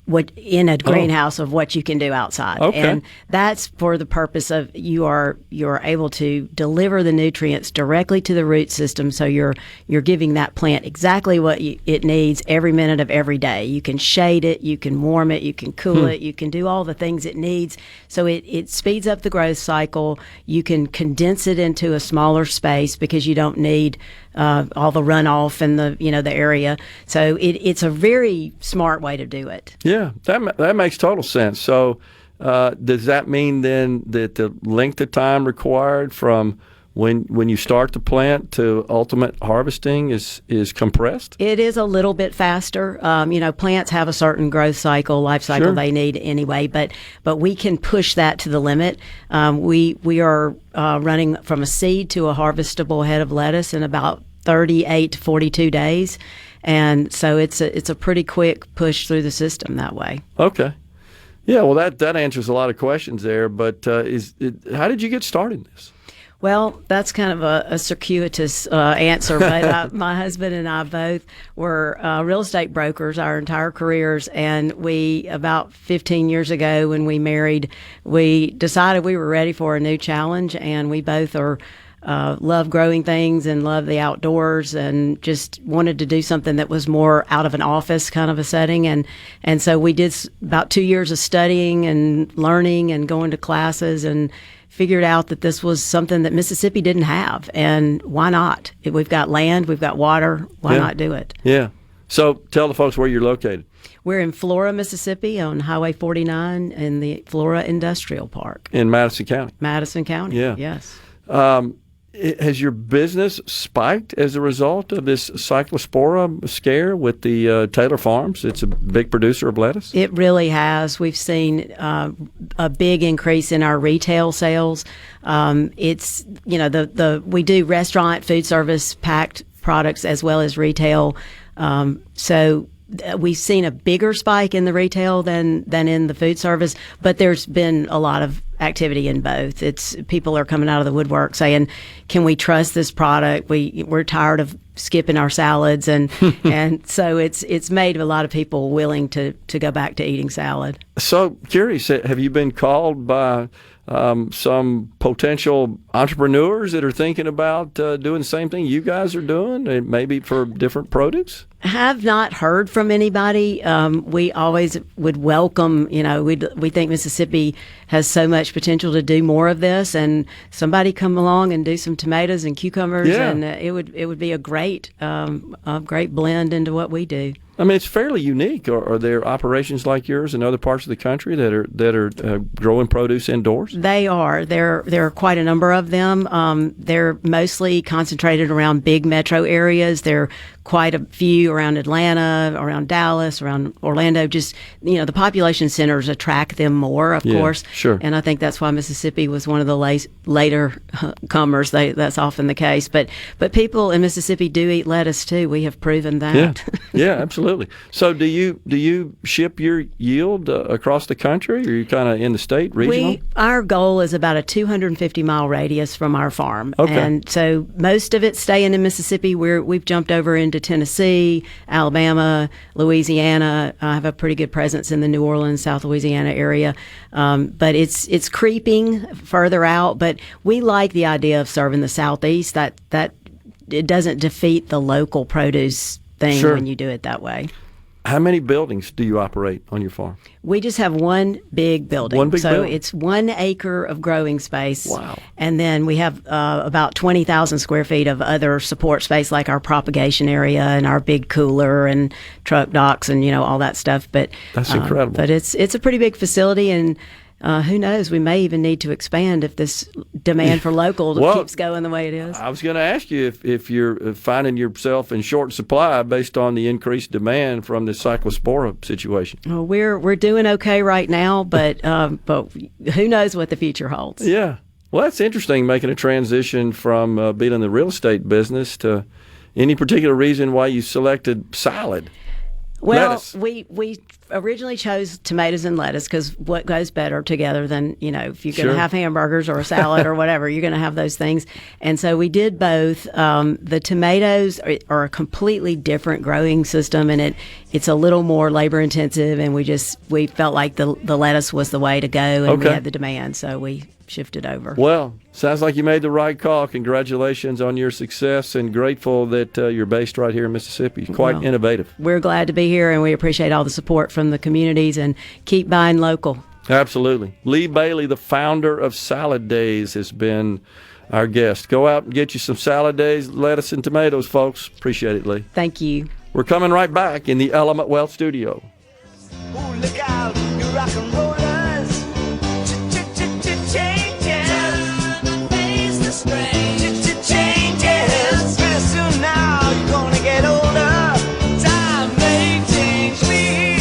J: what in a greenhouse of what you can do outside.
C: Okay.
J: And that's for the purpose of you're able to deliver the nutrients directly to the root system, so you're giving that plant exactly what it needs every minute of every day. You can shade it, you can warm it, you can cool it, you can do all the things it needs. So it speeds up the growth cycle. You can condense it into a smaller space because you don't need all the runoff in the area. So it's a very smart way to do it.
C: Yeah, that makes total sense. So does that mean then that the length of time required from when you start the plant to ultimate harvesting is compressed?
J: It is a little bit faster. Plants have a certain growth cycle, life cycle they need anyway, but we can push that to the limit. We are running from a seed to a harvestable head of lettuce in about 38 to 42 days. And so it's a pretty quick push through the system that way.
C: Okay. Yeah, well, that answers a lot of questions there, but how did you get started in this?
J: Well, that's kind of a circuitous answer, but my husband and I both were real estate brokers our entire careers, and we, about 15 years ago when we married, we decided we were ready for a new challenge, and we both love growing things and love the outdoors and just wanted to do something that was more out of an office kind of a setting. And so we did about 2 years of studying and learning and going to classes and figured out that this was something that Mississippi didn't have. And why not? We've got land, we've got water. Why not do it?
C: Yeah. So tell the folks where you're located.
J: We're in Flora, Mississippi on Highway 49 in the Flora Industrial Park.
C: In Madison County.
J: Madison County,
C: yeah.
J: Yes.
C: Has your business spiked as a result of this cyclospora scare with the Taylor Farms? It's a big producer of lettuce.
J: It really has. We've seen a big increase in our retail sales. It's we do restaurant, food service, packed products as well as retail. So we've seen a bigger spike in the retail than in the food service, but there's been a lot of activity in both. People are coming out of the woodwork saying, "Can we trust this product? We're tired of skipping our salads," and so it's made a lot of people willing to go back to eating salad. So
C: curious, have you been called by some potential entrepreneurs that are thinking about doing the same thing you guys are doing, maybe for different produce?
J: Have not heard from anybody. We always would welcome, we think Mississippi has so much potential to do more of this, and somebody come along and do some tomatoes and cucumbers, and it would be a great blend into what we do.
C: I mean, it's fairly unique. Are there operations like yours in other parts of the country that are growing produce indoors?
J: They are. There are quite a number of them. They're mostly concentrated around big metro areas. There are quite a few around Atlanta, around Dallas, around Orlando. Just, the population centers attract them more, of course.
C: Sure.
J: And I think that's why Mississippi was one of the later comers. That's often the case. But people in Mississippi do eat lettuce too. We have proven that.
C: Yeah, absolutely. So do you ship your yield across the country, or are you kind of in the state, regional?
J: Our goal is about a 250-mile radius from our farm.
C: Okay.
J: And so most of it's staying in Mississippi. We've jumped over into Tennessee, Alabama, Louisiana. I have a pretty good presence in the New Orleans, South Louisiana area. But it's creeping further out. But we like the idea of serving the Southeast. That it doesn't defeat the local produce thing when you do it that way.
C: How many buildings do you operate on your farm?
J: We just have one big building.
C: One big building.
J: It's 1 acre of growing space.
C: Wow.
J: And then we have about 20,000 square feet of other support space, like our propagation area and our big cooler and truck docks and, all that stuff. But
C: that's incredible.
J: But it's a pretty big facility, and who knows, we may even need to expand if this demand for local keeps going the way it is.
C: I was going to ask you if you're finding yourself in short supply based on the increased demand from the cyclospora situation.
J: Well, we're doing okay right now, but who knows what the future holds.
C: Yeah. Well, that's interesting, making a transition from being in the real estate business to any particular reason why you selected salad.
J: Well,
C: lettuce.
J: we originally chose tomatoes and lettuce because what goes better together than, if you're going to have hamburgers or a salad or whatever, you're going to have those things. And so we did both. The tomatoes are a completely different growing system, and it's a little more labor intensive, and we felt like the lettuce was the way to go, and we had the demand, so we shifted over.
C: Well, sounds like you made the right call. Congratulations on your success, and grateful that you're based right here in Mississippi. Quite innovative.
J: We're glad to be here, and we appreciate all the support from the communities, and keep buying local.
C: Absolutely. Leigh Bailey, the founder of Salad Days, has been our guest. Go out and get you some Salad Days, lettuce and tomatoes, folks. Appreciate it, Leigh.
J: Thank you.
C: We're coming right back in the Element Wealth studio.
F: Ooh, look out, you rock and rollers. Changes. Pretty soon now you're gonna get older. Time may change me,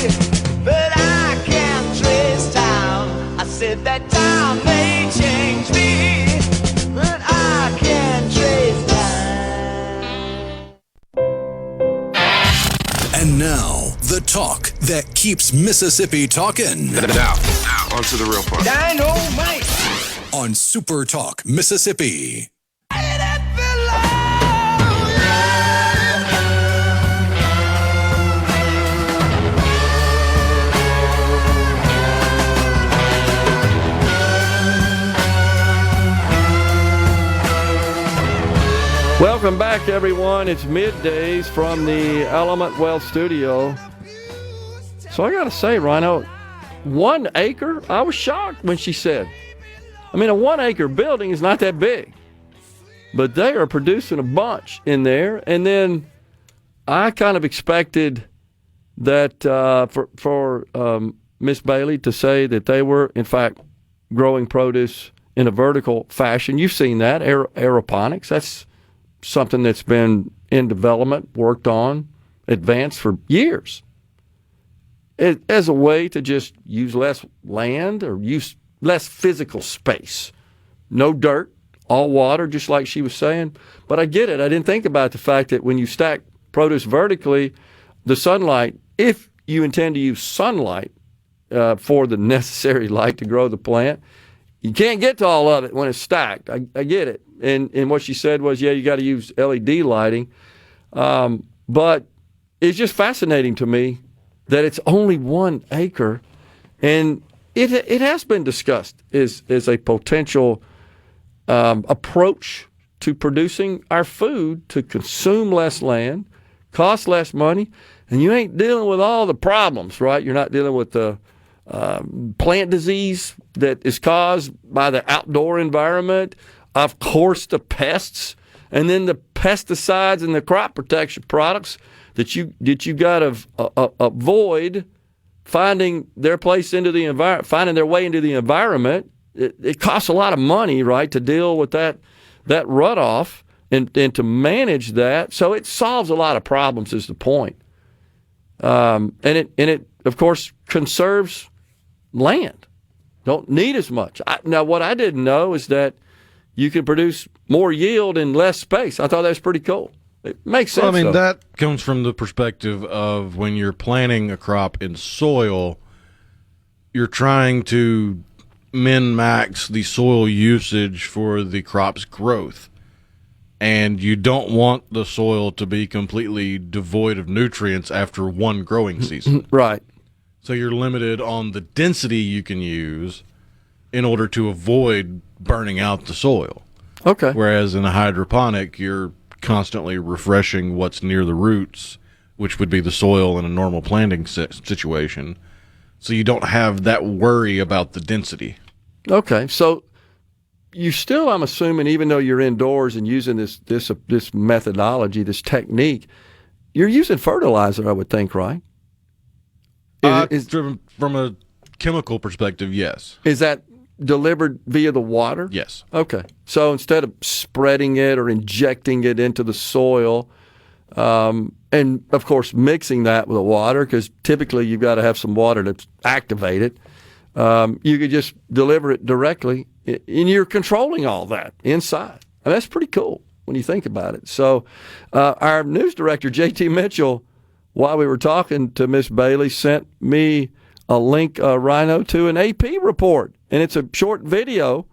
F: but I can't trace time. I said that time may change me, but I can't trace time.
A: And now, the talk that keeps Mississippi talking.
K: Now, on to the real part.
F: Dynamite!
A: On SuperTalk, Mississippi.
C: Welcome back, everyone. It's middays from the Element Wealth studio. So I got to say, Rhino, 1 acre? I was shocked when she said. I mean, a 1 acre building is not that big, but they are producing a bunch in there. And then I kind of expected that for Miss Bailey to say that they were, in fact, growing produce in a vertical fashion. You've seen that, aeroponics. That's something that's been in development, worked on, advanced for years. As a way to just use less land or use less physical space. No dirt, all water, just like she was saying. But I get it. I didn't think about the fact that when you stack produce vertically, the sunlight, if you intend to use sunlight for the necessary light to grow the plant, you can't get to all of it when it's stacked. I get it. And what she said was, you got to use LED lighting. But it's just fascinating to me that it's only 1 acre. And it has been discussed as a potential approach to producing our food to consume less land, cost less money, and you ain't dealing with all the problems, right? You're not dealing with the plant disease that is caused by the outdoor environment, of course the pests, and then the pesticides and the crop protection products that you got to avoid finding their place into the environment, finding their way into the environment. It costs a lot of money, right, to deal with that runoff and to manage that. So it solves a lot of problems, is the point. And it of course conserves land. Don't need as much. Now what I didn't know is that you can produce more yield in less space. I thought that was pretty cool. It makes sense.
D: Well, I mean,
C: though.
D: that comes from the perspective of when you're planting a crop in soil, you're trying to min-max the soil usage for the crop's growth. And you don't want the soil to be completely devoid of nutrients after one growing season.
C: Right.
D: So you're limited on the density you can use in order to avoid burning out the soil.
C: Okay.
D: Whereas in a hydroponic, you're constantly refreshing what's near the roots, which would be the soil in a normal planting situation. So you don't have that worry about the density.
C: Okay. So you still, I'm assuming, even though you're indoors and using this methodology, this technique, you're using fertilizer, I would think, right?
D: From a chemical perspective, yes.
C: Is that delivered via the water?
D: Yes.
C: Okay. So instead of spreading it or injecting it into the soil, and of course mixing that with the water, because typically you've got to have some water to activate it, you could just deliver it directly, and you're controlling all that inside. And that's pretty cool when you think about it. So our news director, J.T. Mitchell, while we were talking to Miss Bailey, sent me a link, Rhino, to an AP report. And it's a short video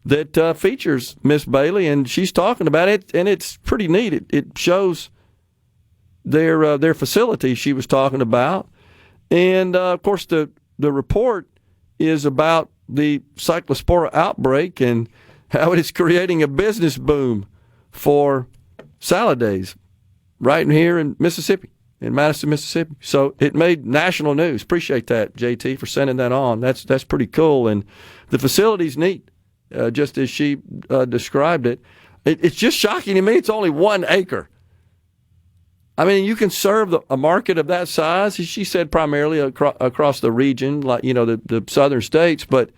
C: that features Miss Bailey, and she's talking about it, and it's pretty neat. It shows their facility she was talking about. And, of course, the report is about the cyclospora outbreak and how it is creating a business boom for salad days right here in Mississippi, in Madison, Mississippi. So it made national news. Appreciate that, JT, for sending that on. That's pretty cool. And the facility's neat, just as she described it. It's just shocking to me it's only 1 acre. I mean, you can serve a market of that size, as she said, primarily across the region, like, you know, the southern states. But,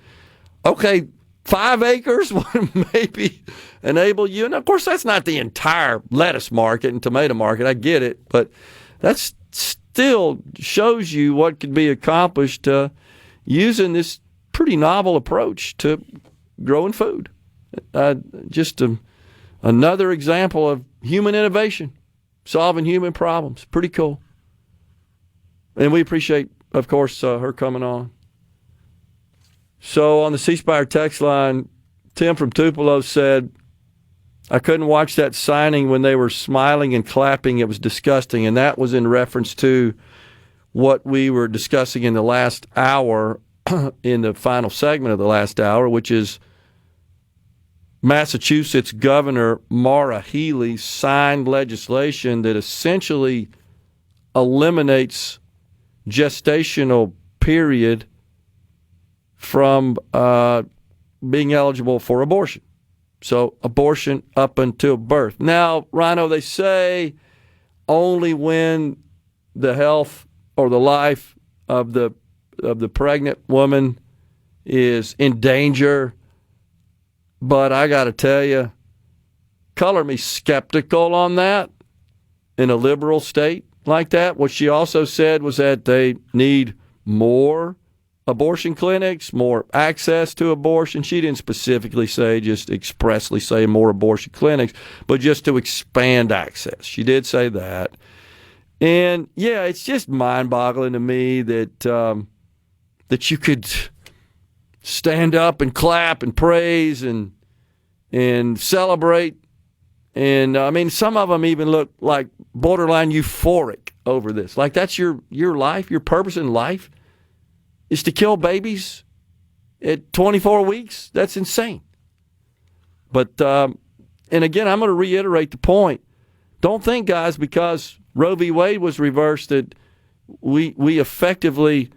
C: okay, 5 acres would maybe enable you. And, of course, that's not the entire lettuce market and tomato market. I get it. But that still shows you what could be accomplished using this pretty novel approach to growing food. Just another example of human innovation, solving human problems. Pretty cool. And we appreciate, of course, her coming on. So on the C Spire text line, Tim from Tupelo said, I couldn't watch that signing when they were smiling and clapping. It was disgusting. And that was in reference to what we were discussing in the last hour, in the final segment of the last hour, which is Massachusetts Governor Maura Healey signed legislation that essentially eliminates gestational period from being eligible for abortion. So abortion up until birth. Now, Rhino, they say only when the health or the life of the pregnant woman is in danger. But I got to tell you, color me skeptical on that in a liberal state like that. What she also said was that they need more abortion clinics, more access to abortion. She didn't specifically say, just expressly say more abortion clinics, but just to expand access. She did say that. And, yeah, it's just mind-boggling to me that that you could stand up and clap and praise and celebrate. And, I mean, some of them even look like borderline euphoric over this. Like that's your life, your purpose in life is to kill babies at 24 weeks? That's insane. But, and again, I'm going to reiterate the point. Don't think, guys, because Roe v. Wade was reversed that we effectively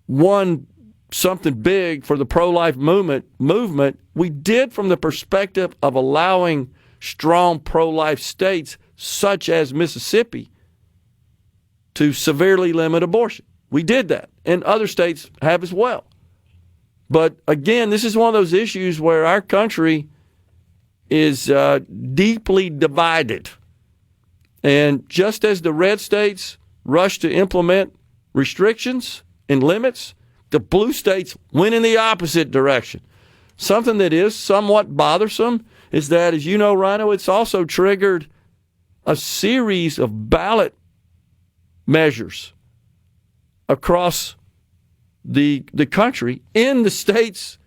C: won something big for the pro-life movement. We did from the perspective of allowing strong pro-life states such as Mississippi to severely limit abortion. We did that, and other states have as well. But again, this is one of those issues where our country is deeply divided. And just as the red states rush to implement restrictions and limits, the blue states went in the opposite direction. Something that is somewhat bothersome is that, as you know, Rhino, it's also triggered a series of ballot measures across the country in the states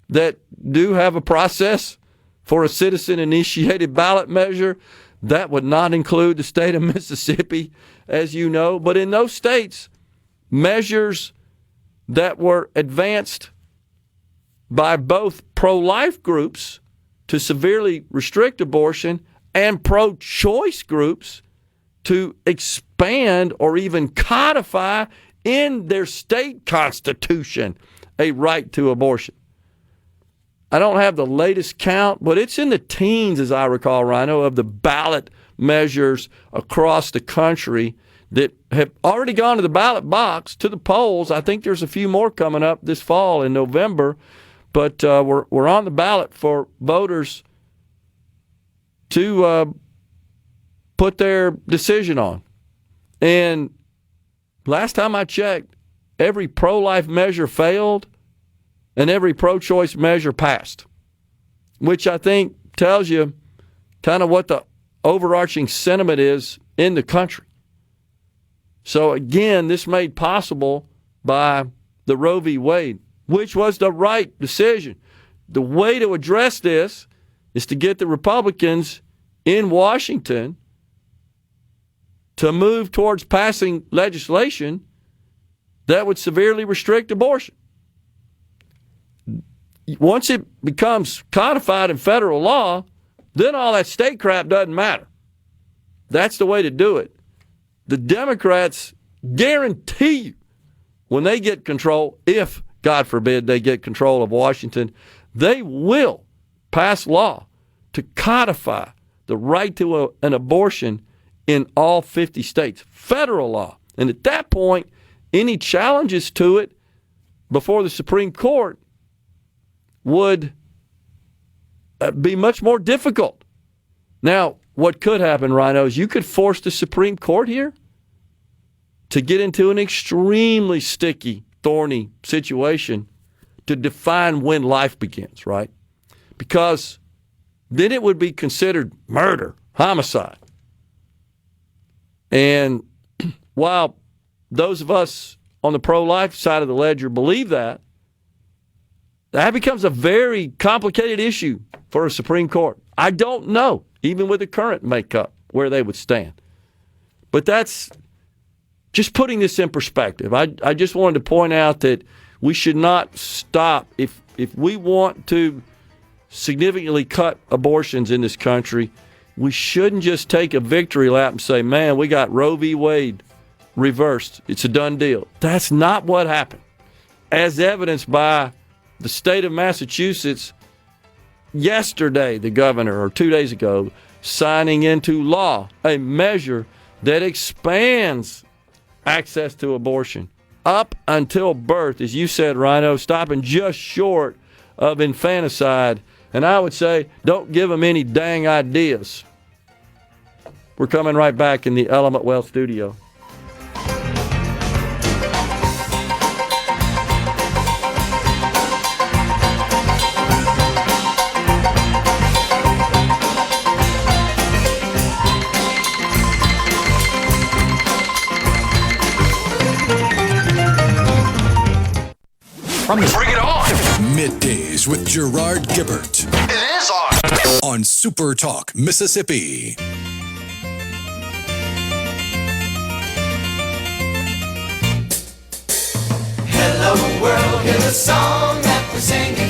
C: that do have a process for a citizen-initiated ballot measure. That would not include the state of Mississippi, as you know. But in those states, measures that were advanced by both pro-life groups to severely restrict abortion and pro-choice groups to expand or even codify in their state constitution a right to abortion. I don't have the latest count, but it's in the teens, as I recall, Rhino, of the ballot measures across the country that have already gone to the ballot box, to the polls. I think there's a few more coming up this fall in November, but we're on the ballot for voters to put their decision on. And last time I checked, every pro-life measure failed and every pro-choice measure passed, which I think tells you kind of what the overarching sentiment is in the country. So again, this made possible by the Roe v. Wade, which was the right decision. The way to address this is to get the Republicans in Washington to move towards passing legislation that would severely restrict abortion. Once it becomes codified in federal law, then all that state crap doesn't matter. That's the way to do it. The Democrats guarantee you, when they get control, if, God forbid, they get control of Washington, they will pass law to codify the right to an abortion in all 50 states, federal law. And at that point, any challenges to it before the Supreme Court would be much more difficult. Now, what could happen, Rhino, is you could force the Supreme Court here to get into an extremely sticky, thorny situation to define when life begins, right? Because then it would be considered murder, homicide. And while those of us on the pro-life side of the ledger believe that, that becomes a very complicated issue for a Supreme Court. I don't know, even with the current makeup, where they would stand. But that's just putting this in perspective. I just wanted to point out that we should not stop. If we want to significantly cut abortions in this country, we shouldn't just take a victory lap and say, man, we got Roe v. Wade reversed. It's a done deal. That's not what happened, as evidenced by the state of Massachusetts yesterday, the governor, or 2 days ago, signing into law a measure that expands access to abortion up until birth, as you said, Rhino, stopping just short of infanticide. And I would say, don't give them any dang ideas. We're coming right back in the Element Wealth studio.
A: Bring it on! Middays with Gerard Gibert.
K: It is on
A: SuperTalk, Mississippi.
F: Hello world, here's a song that we're singing.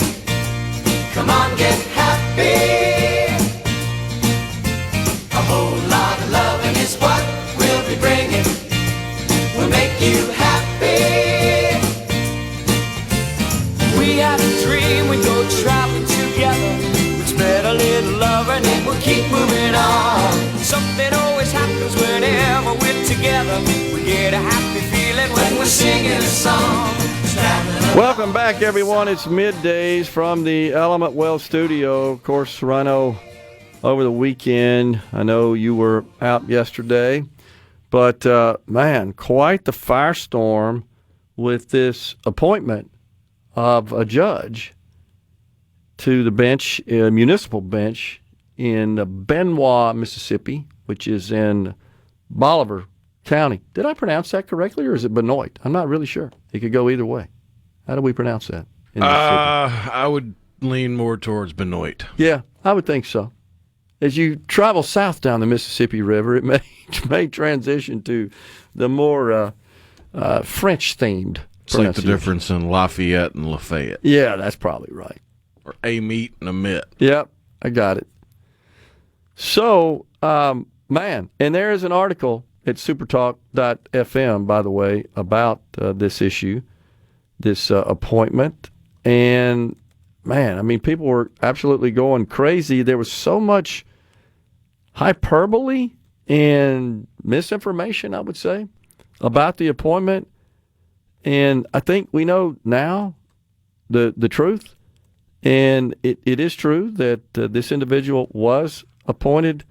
F: Come on, get happy. A whole lot of loving is what we'll be bringing. We'll make you happy. We had a dream, we'd go traveling together. We'd spread a little love and then we'll keep moving on. Something always happens whenever we're together. We get a happy feeling when we're singing a song.
C: Welcome back, everyone. It's Middays from the Element Wealth studio. Of course, Rhino, over the weekend, I know you were out yesterday, but man, quite the firestorm with this appointment of a judge to the bench, municipal bench in Benoit, Mississippi, which is in Bolivar County. Did I pronounce that correctly, or is it Benoit? I'm not really sure. It could go either way. How do we pronounce that in Mississippi?
D: I would lean more towards Benoit.
C: Yeah, I would think so. As you travel south down the Mississippi River, it may transition to the more French-themed
D: It's like the difference in Lafayette and Lafayette.
C: Yeah, that's probably right.
D: Or a meet and a mitt.
C: Yep, I got it. So, man, and there is an article at supertalk.fm, by the way, about this issue, this appointment. And, man, I mean, people were absolutely going crazy. There was so much hyperbole and misinformation, I would say, about the appointment. And I think we know now the truth. And it is true that this individual was appointed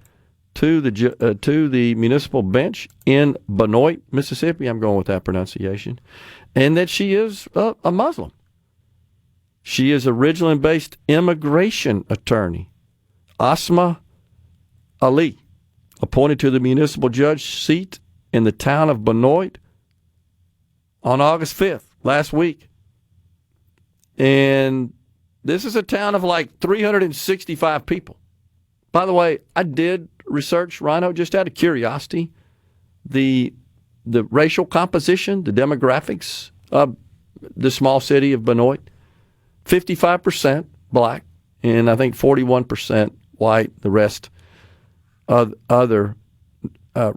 C: to the municipal bench in Benoit, Mississippi. I'm going with that pronunciation. And that she is a Muslim. She is a Ridgeland-based immigration attorney, Asma Ali, appointed to the municipal judge seat in the town of Benoit on August 5th, last week. And this is a town of like 365 people. By the way, I did research, Rhino, just out of curiosity, the racial composition, the demographics of the small city of Benoit. 55% black, and I think 41% white. The rest other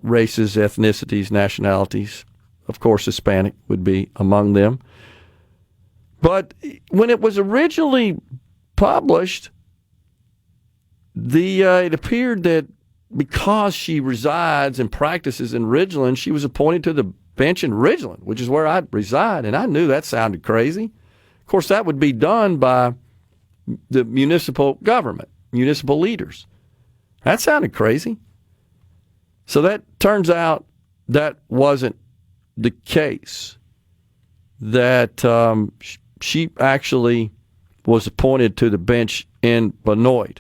C: races, ethnicities, nationalities. Of course, Hispanic would be among them. But when it was originally published, it appeared that because she resides and practices in Ridgeland, she was appointed to the bench in Ridgeland, which is where I reside, and I knew that sounded crazy. Of course, that would be done by the municipal government, municipal leaders. That sounded crazy. So that turns out that wasn't the case, that she actually was appointed to the bench in Benoit.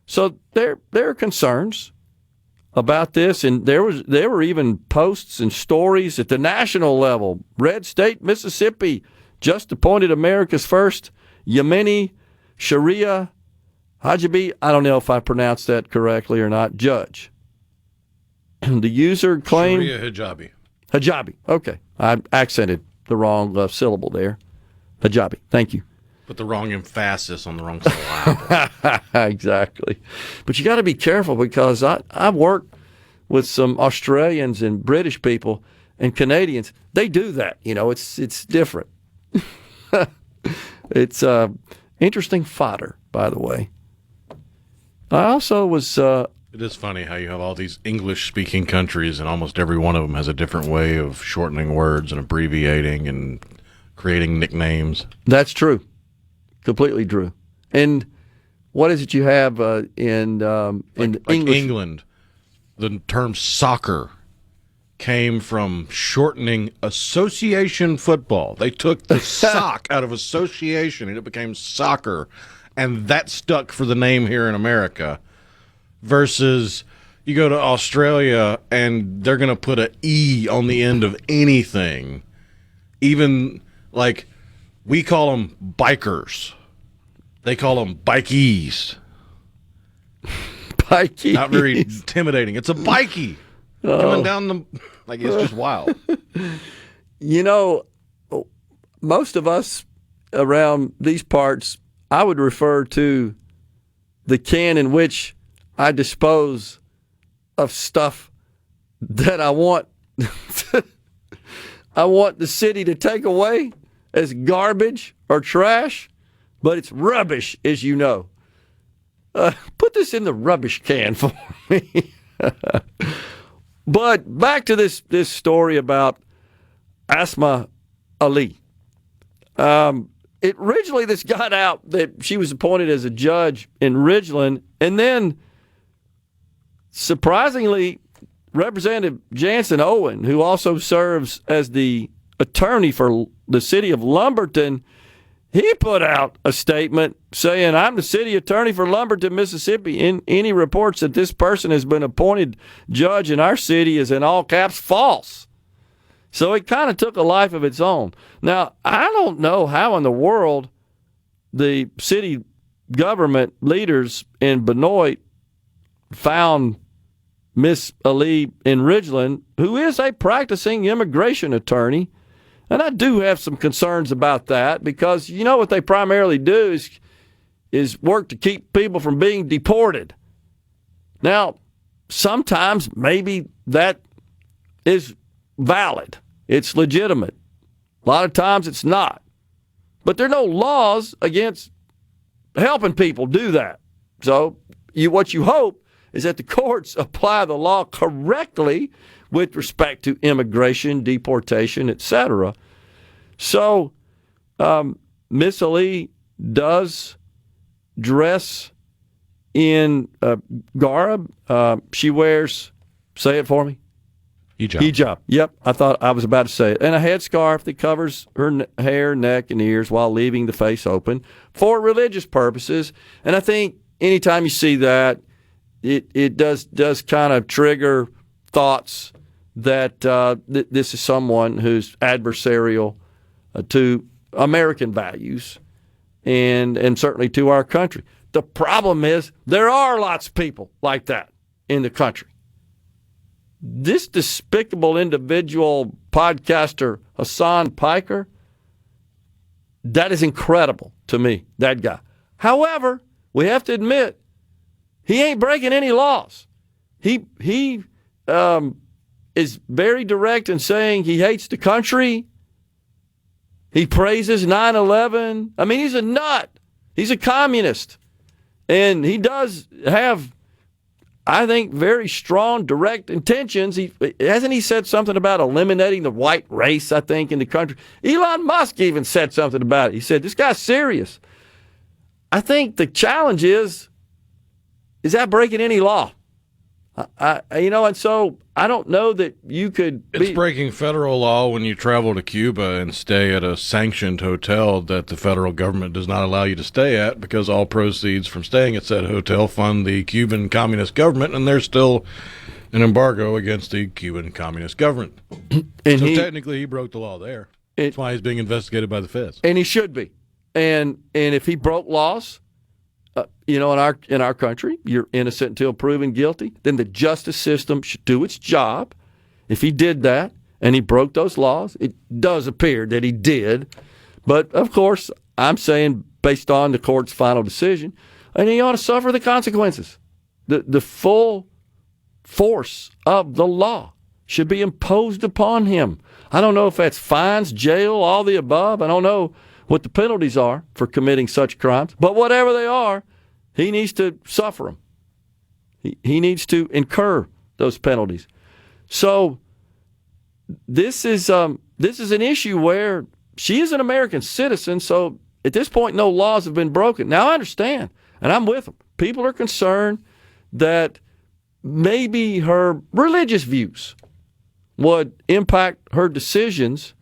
C: So there are concerns about this, and there were even posts and stories at the national level. Red State, Mississippi, just appointed America's first Yemeni Sharia Hijabi, I don't know if I pronounced that correctly or not, judge. The user claimed...
D: Sharia hijabi.
C: Hijabi, okay. I accented the wrong syllable there. Hijabi, thank you.
D: Put the wrong emphasis on the wrong syllable.
C: Exactly. But you got to be careful, because I've worked with some Australians and British people and Canadians. They do that. It's different. It's interesting fodder, by the way. I also was...
D: It is funny how you have all these English-speaking countries, and almost every one of them has a different way of shortening words and abbreviating and creating nicknames.
C: That's true. Completely true. And what is it you have in English?
D: England? The term soccer came from shortening association football. They took the sock out of association, and it became soccer, and that stuck for the name here in America. Versus you go to Australia, and they're going to put an E on the end of anything. Even, like, we call them bikers. They call them bikies.
C: Bikies.
D: Not very intimidating. It's a bikie. Coming down the... Like, it's just wild.
C: Most of us around these parts, I would refer to the can in which I dispose of stuff that I want the city to take away as garbage or trash, but it's rubbish, as you know. Put this in the rubbish can for me. But back to this story about Asma Ali. Originally, this got out that she was appointed as a judge in Ridgeland, and then, surprisingly, Representative Jansen Owen, who also serves as the attorney for the city of Lumberton, he put out a statement saying, I'm the city attorney for Lumberton, Mississippi. Any reports that this person has been appointed judge in our city is in all caps false. So it kind of took a life of its own. Now, I don't know how in the world the city government leaders in Benoit found Miss Ali in Ridgeland, who is a practicing immigration attorney. And I do have some concerns about that because you know what they primarily do is work to keep people from being deported. Now, sometimes maybe that is valid. It's legitimate. A lot of times it's not. But there are no laws against helping people do that. So what you hope is that the courts apply the law correctly with respect to immigration, deportation, etc. So Miss Ali does dress in garb. She wears, say it for me. Hijab. Yep, I thought I was about to say it. And a headscarf that covers her hair, neck, and ears while leaving the face open for religious purposes. And I think anytime you see that, it does kind of trigger thoughts that this is someone who's adversarial to American values and certainly to our country. The problem is there are lots of people like that in the country. This despicable individual podcaster, Hassan Piker, that is incredible to me, that guy. However, we have to admit, he ain't breaking any laws. He is very direct in saying he hates the country. He praises 9/11. I mean, he's a nut. He's a communist. And he does have, I think, very strong, direct intentions. Hasn't he said something about eliminating the white race, I think, in the country? Elon Musk even said something about it. He said, this guy's serious. I think the challenge is that breaking any law? And so I don't know that you could
D: It's breaking federal law when you travel to Cuba and stay at a sanctioned hotel that the federal government does not allow you to stay at because all proceeds from staying at said hotel fund the Cuban Communist government, and there's still an embargo against the Cuban Communist government. And so technically he broke the law there. That's why he's being investigated by the feds.
C: And he should be. And if he broke laws, in our country, you're innocent until proven guilty, then the justice system should do its job. If he did that and he broke those laws, it does appear that he did. But, of course, I'm saying based on the court's final decision, and he ought to suffer the consequences. The full force of the law should be imposed upon him. I don't know if that's fines, jail, all the above. I don't know what the penalties are for committing such crimes. But whatever they are, he needs to suffer them. He needs to incur those penalties. So this is an issue where she is an American citizen, so at this point no laws have been broken. Now I understand, and I'm with them. People are concerned that maybe her religious views would impact her decisions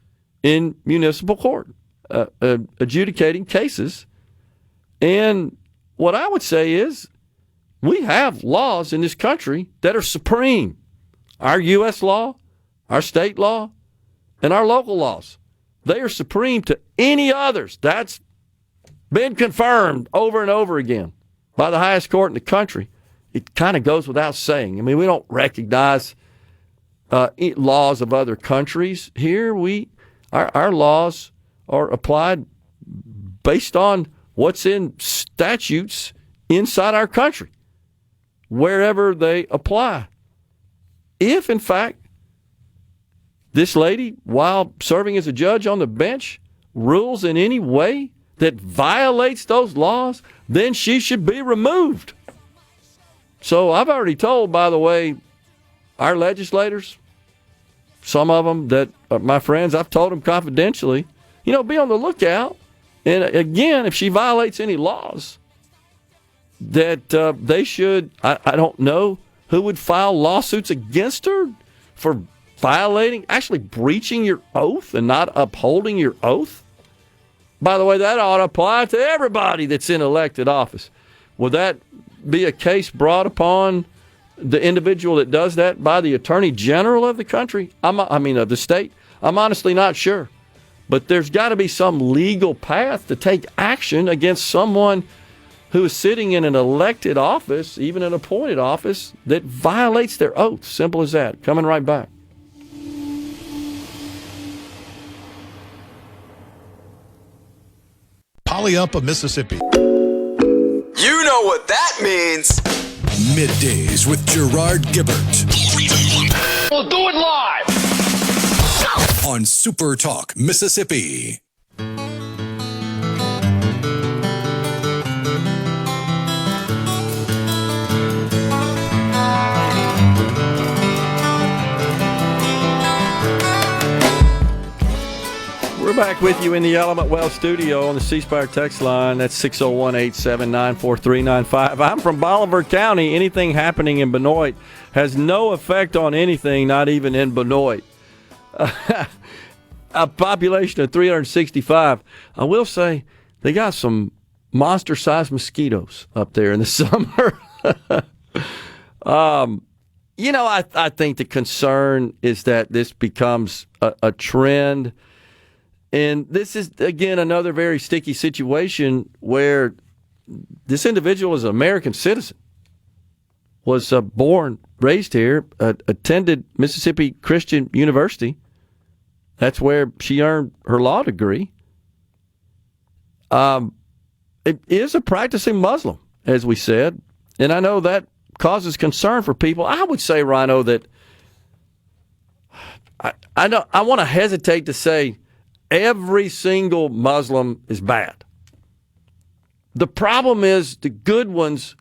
C: in municipal court. Adjudicating cases. And what I would say is we have laws in this country that are supreme. Our U.S. law, our state law, and our local laws. They are supreme to any others. That's been confirmed over and over again by the highest court in the country. It kind of goes without saying. I mean, we don't recognize laws of other countries. Here, our laws are applied based on what's in statutes inside our country, wherever they apply. If, in fact, this lady, while serving as a judge on the bench, rules in any way that violates those laws, then she should be removed. So I've already told, by the way, our legislators, some of them that are my friends, I've told them confidentially, be on the lookout. And again, if she violates any laws, that they should, I don't know who would file lawsuits against her for actually breaching your oath and not upholding your oath. by the way, that ought to apply to everybody that's in elected office. Would that be a case brought upon the individual that does that by the Attorney General of the country? Of the state? I'm honestly not sure. But there's got to be some legal path to take action against someone who is sitting in an elected office, even an appointed office, that violates their oath. Simple as that. Coming right back.
A: Polyumpa, Mississippi.
K: You know what that means.
A: Middays with Gerard Gibert.
E: We'll do it live.
A: On SuperTalk, Mississippi.
C: We're back with you in the Element Well studio on the C Spire text line. That's 601-879-4395. I'm from Bolivar County. Anything happening in Benoit has no effect on anything, not even in Benoit. A population of 365. I will say they got some monster-sized mosquitoes up there in the summer. I think the concern is that this becomes a trend. And this is, again, another very sticky situation where this individual is an American citizen, was born, raised here, attended Mississippi Christian University. That's where she earned her law degree. It is a practicing Muslim, as we said, and I know that causes concern for people. I would say, Rhino, that I want to hesitate to say every single Muslim is bad. The problem is the good ones,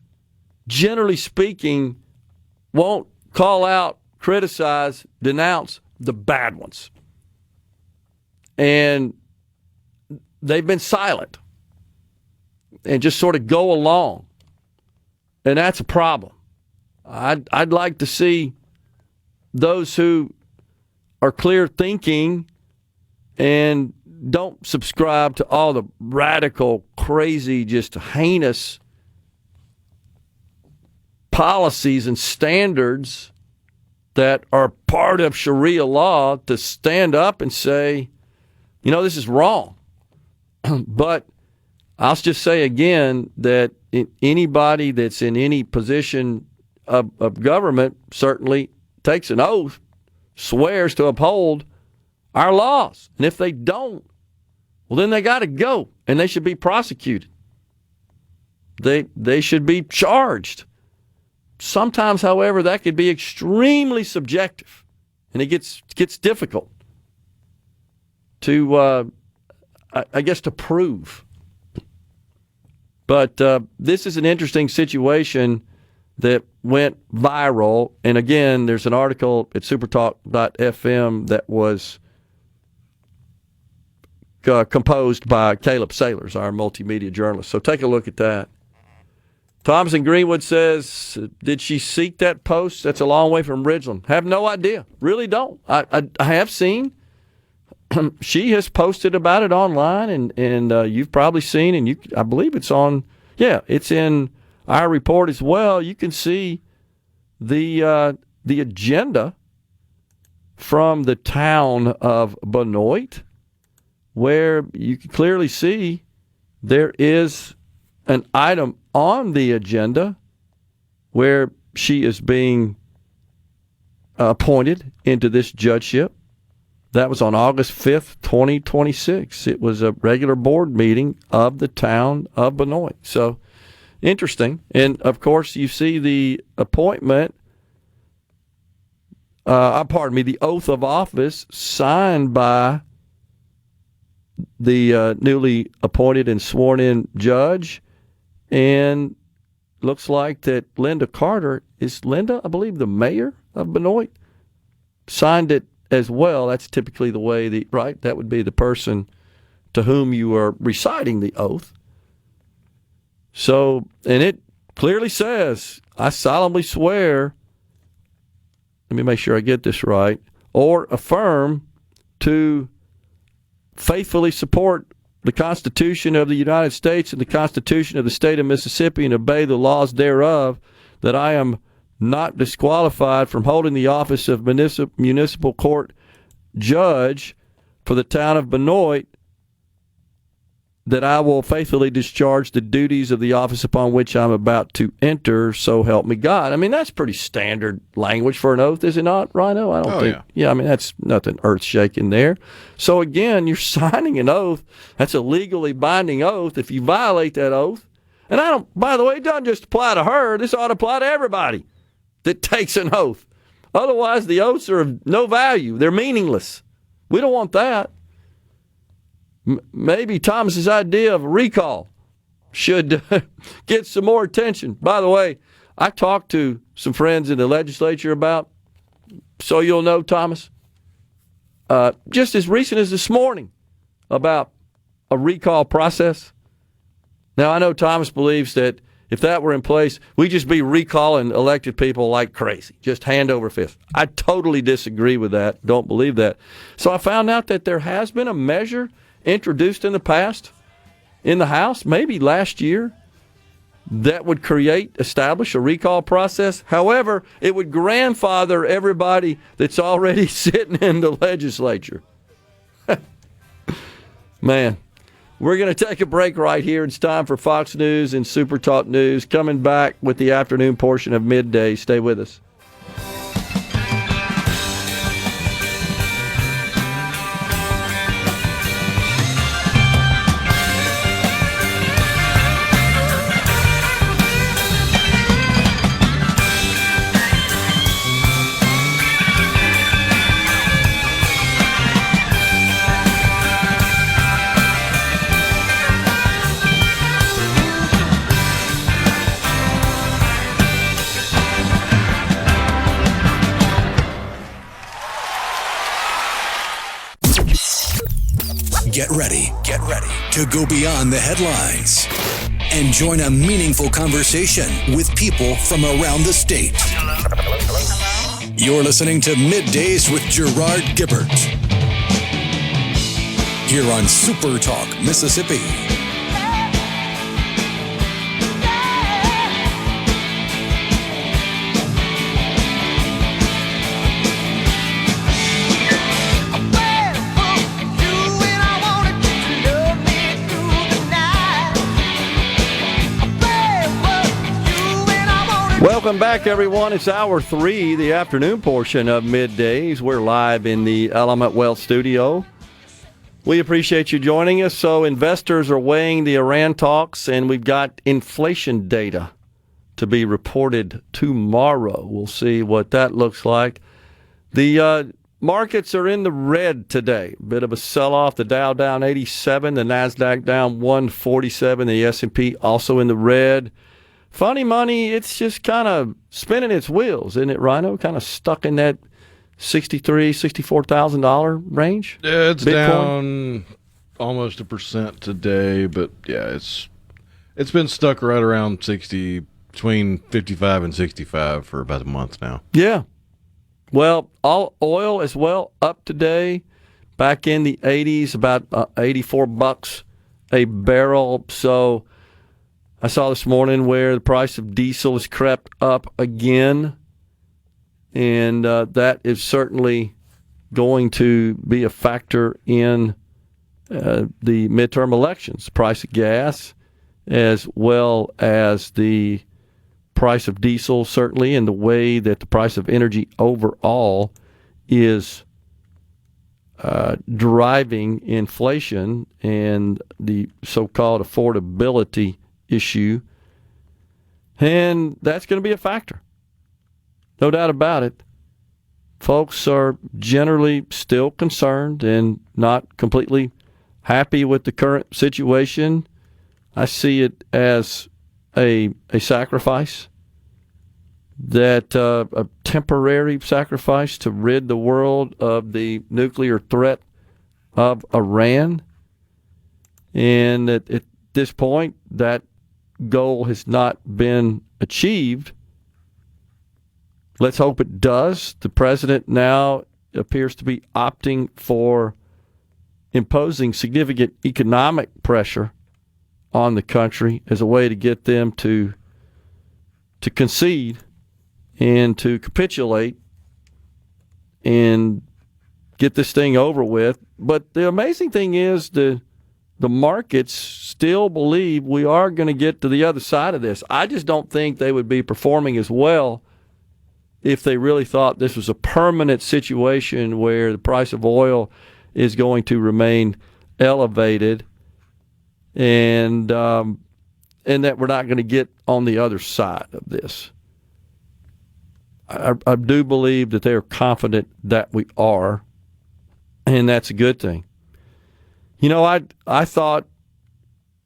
C: generally speaking, won't call out, criticize, denounce the bad ones. And they've been silent and just sort of go along. And that's a problem. I'd like to see those who are clear thinking and don't subscribe to all the radical, crazy, just heinous policies and standards that are part of Sharia law to stand up and say, this is wrong. But I'll just say again that anybody that's in any position of government certainly takes an oath, swears to uphold our laws. And if they don't, well, then they got to go, and they should be prosecuted. They should be charged. Sometimes, however, that could be extremely subjective, and it gets difficult to, to prove. But this is an interesting situation that went viral. And again, there's an article at supertalk.fm that was composed by Caleb Sailors, our multimedia journalist. So take a look at that. Thompson Greenwood says, did she seek that post? That's a long way from Ridgeland. Have no idea. Really don't. I have seen. She has posted about it online, and you've probably seen, and I believe it's on, it's in our report as well. You can see the agenda from the town of Benoit, where you can clearly see there is an item on the agenda where she is being appointed into this judgeship. That was on August 5th, 2026. It was a regular board meeting of the town of Benoit. So, interesting. And, of course, you see the appointment, the oath of office signed by the newly appointed and sworn-in judge. And looks like that Linda Carter, is Linda, I believe, the mayor of Benoit, signed it as well. That's typically the way, that would be the person to whom you are reciting the oath. So, and it clearly says, I solemnly swear, let me make sure I get this right, or affirm to faithfully support the Constitution of the United States and the Constitution of the state of Mississippi and obey the laws thereof, that I am not disqualified from holding the office of municipal court judge for the town of Benoit, that I will faithfully discharge the duties of the office upon which I'm about to enter, so help me God. I mean, that's pretty standard language for an oath, is it not, Rhino? I don't think. Yeah, I mean, that's nothing earth-shaking there. So again, you're signing an oath. That's a legally binding oath. If you violate that oath, and by the way, it doesn't just apply to her. This ought to apply to everybody that takes an oath. Otherwise, the oaths are of no value. They're meaningless. We don't want that. Maybe Thomas's idea of a recall should get some more attention. By the way, I talked to some friends in the legislature about, so you'll know, Thomas, just as recent as this morning, about a recall process. Now, I know Thomas believes that if that were in place, we'd just be recalling elected people like crazy, just hand over fist. I totally disagree with that, don't believe that. So I found out that there has been a measure introduced in the past in the House, maybe last year, that would establish a recall process. However, it would grandfather everybody that's already sitting in the legislature. Man, we're going to take a break right here. It's time for Fox News and SuperTalk News. Coming back with the afternoon portion of MidDays. Stay with us.
A: Get ready to go beyond the headlines and join a meaningful conversation with people from around the state. Hello? You're listening to MidDays with Gerard Gibert here on SuperTalk, Mississippi.
C: Welcome back, everyone. It's hour 3, the afternoon portion of MidDays. We're live in the Element Wealth studio. We appreciate you joining us. So investors are weighing the Iran talks, and we've got inflation data to be reported tomorrow. We'll see what that looks like. The markets are in the red today. Bit of a sell-off. The Dow down 87, the NASDAQ down 147, the S&P also in the red. Funny money, it's just kind of spinning its wheels, isn't it, Rhino? Kind of stuck in that $63,000, $64,000 range.
D: Yeah, it's
C: Bitcoin
D: down almost 1% today, but yeah, it's been stuck right around 60, between 55 and 65 for about a month now.
C: Yeah. Well, all oil as well up today, back in the 80s, about $84 a barrel. So I saw this morning where the price of diesel has crept up again, and that is certainly going to be a factor in the midterm elections. Price of gas, as well as the price of diesel, certainly, and the way that the price of energy overall is driving inflation and the so-called affordability issue, and that's going to be a factor. No doubt about it. Folks are generally still concerned and not completely happy with the current situation. I see it as a sacrifice, that a temporary sacrifice to rid the world of the nuclear threat of Iran, and at this point, that goal has not been achieved. Let's hope it does. The president now appears to be opting for imposing significant economic pressure on the country as a way to get them to concede and to capitulate and get this thing over with. But the amazing thing is the markets still believe we are going to get to the other side of this. I just don't think they would be performing as well if they really thought this was a permanent situation where the price of oil is going to remain elevated and that we're not going to get on the other side of this. I do believe that they are confident that we are, and that's a good thing. You know, I thought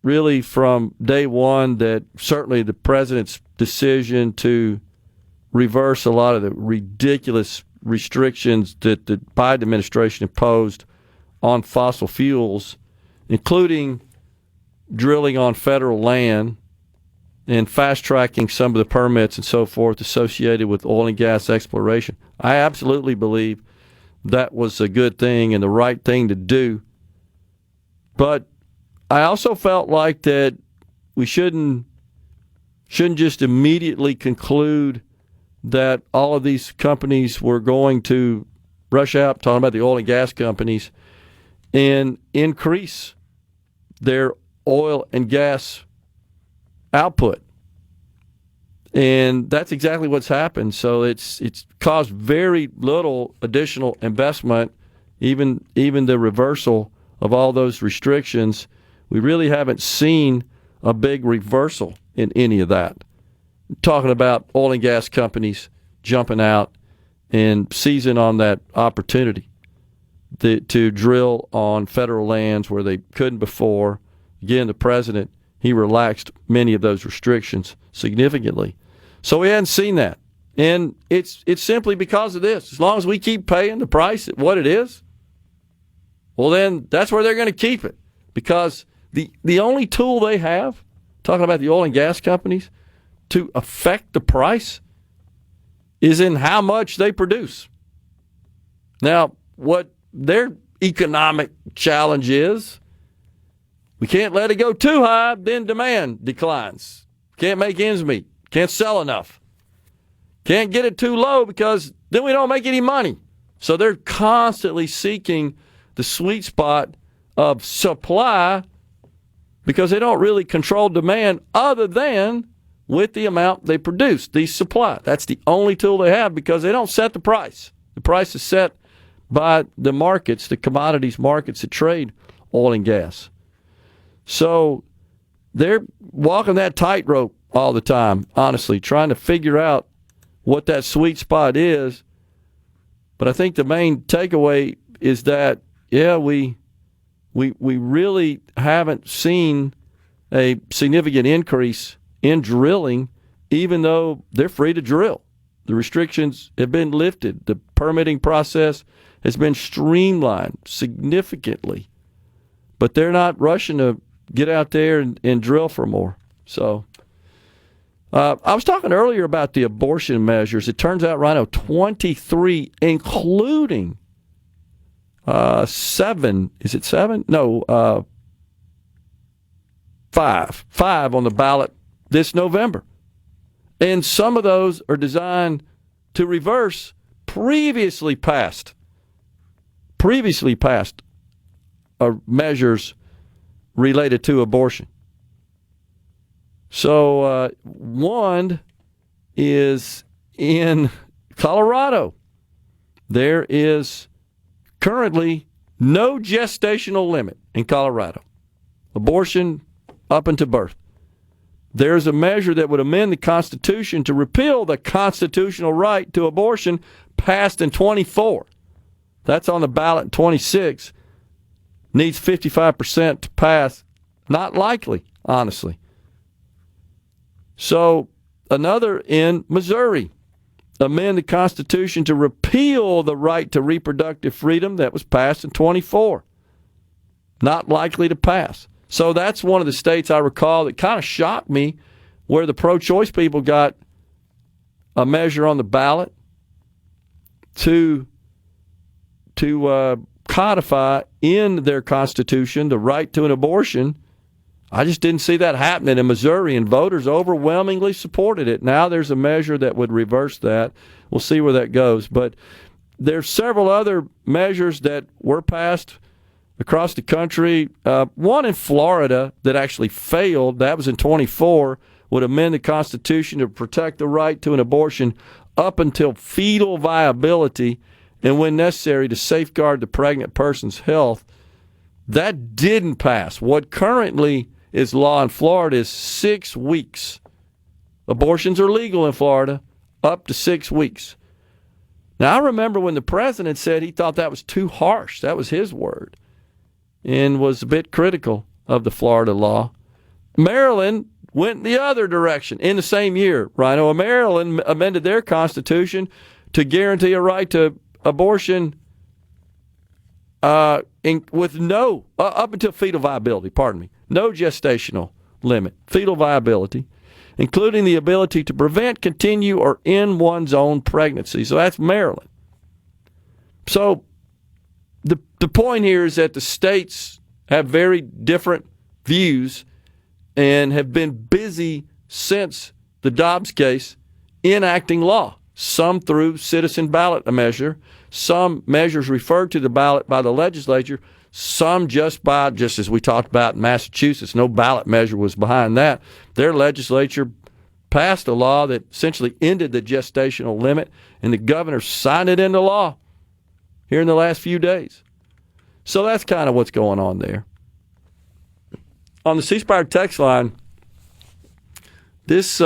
C: really from day one that certainly the president's decision to reverse a lot of the ridiculous restrictions that the Biden administration imposed on fossil fuels, including drilling on federal land and fast-tracking some of the permits and so forth associated with oil and gas exploration. I absolutely believe that was a good thing and the right thing to do. But I also felt like that we shouldn't just immediately conclude that all of these companies were going to rush out, talking about the oil and gas companies, and increase their oil and gas output. And that's exactly what's happened. So it's caused very little additional investment, even the reversal of all those restrictions. We really haven't seen a big reversal in any of that. Talking about oil and gas companies jumping out and seizing on that opportunity to drill on federal lands where they couldn't before. Again, the president, he relaxed many of those restrictions significantly. So we hadn't seen that. And it's simply because of this. As long as we keep paying the price at what it is, well, then that's where they're going to keep it. Because the only tool they have, talking about the oil and gas companies, to affect the price is in how much they produce. Now, what their economic challenge is, we can't let it go too high, then demand declines. Can't make ends meet. Can't sell enough. Can't get it too low because then we don't make any money. So they're constantly seeking the sweet spot of supply because they don't really control demand other than with the amount they produce, the supply. That's the only tool they have because they don't set the price. The price is set by the markets, the commodities markets that trade oil and gas. So they're walking that tightrope all the time, honestly, trying to figure out what that sweet spot is. But I think the main takeaway is that, yeah, we really haven't seen a significant increase in drilling, even though they're free to drill. The restrictions have been lifted. The permitting process has been streamlined significantly. But they're not rushing to get out there and drill for more. So I was talking earlier about the abortion measures. It turns out, Rhino, 23, including 7. Is it 7? No, 5. 5 on the ballot this November. And some of those are designed to reverse previously passed measures related to abortion. So one is in Colorado. There is currently no gestational limit in Colorado. Abortion up until birth. There's a measure that would amend the Constitution to repeal the constitutional right to abortion passed in 24. That's on the ballot in 26. Needs 55% to pass. Not likely, honestly. So another in Missouri. Amend the Constitution to repeal the right to reproductive freedom that was passed in 24. Not likely to pass. So that's one of the states I recall that kind of shocked me, where the pro-choice people got a measure on the ballot to codify in their Constitution the right to an abortion. I just didn't see that happening in Missouri, and voters overwhelmingly supported it. Now there's a measure that would reverse that. We'll see where that goes. But there's several other measures that were passed across the country. One in Florida that actually failed, that was in 24, would amend the Constitution to protect the right to an abortion up until fetal viability and when necessary to safeguard the pregnant person's health. That didn't pass. What currently is law in Florida is 6 weeks. Abortions are legal in Florida up to 6 weeks. Now, I remember when the president said he thought that was too harsh. That was his word, and was a bit critical of the Florida law. Maryland went the other direction in the same year. Rhino, Maryland amended their constitution to guarantee a right to abortion with no, up until fetal viability, no gestational limit, fetal viability, including the ability to prevent, continue, or end one's own pregnancy. So that's Maryland. So the point here is that the states have very different views and have been busy since the Dobbs case enacting law, some through citizen ballot measure, some measures referred to the ballot by the legislature, some just as we talked about in Massachusetts, no ballot measure was behind that. Their legislature passed a law that essentially ended the gestational limit, and the governor signed it into law here in the last few days. So that's kind of what's going on there. On the ceasefire text line, this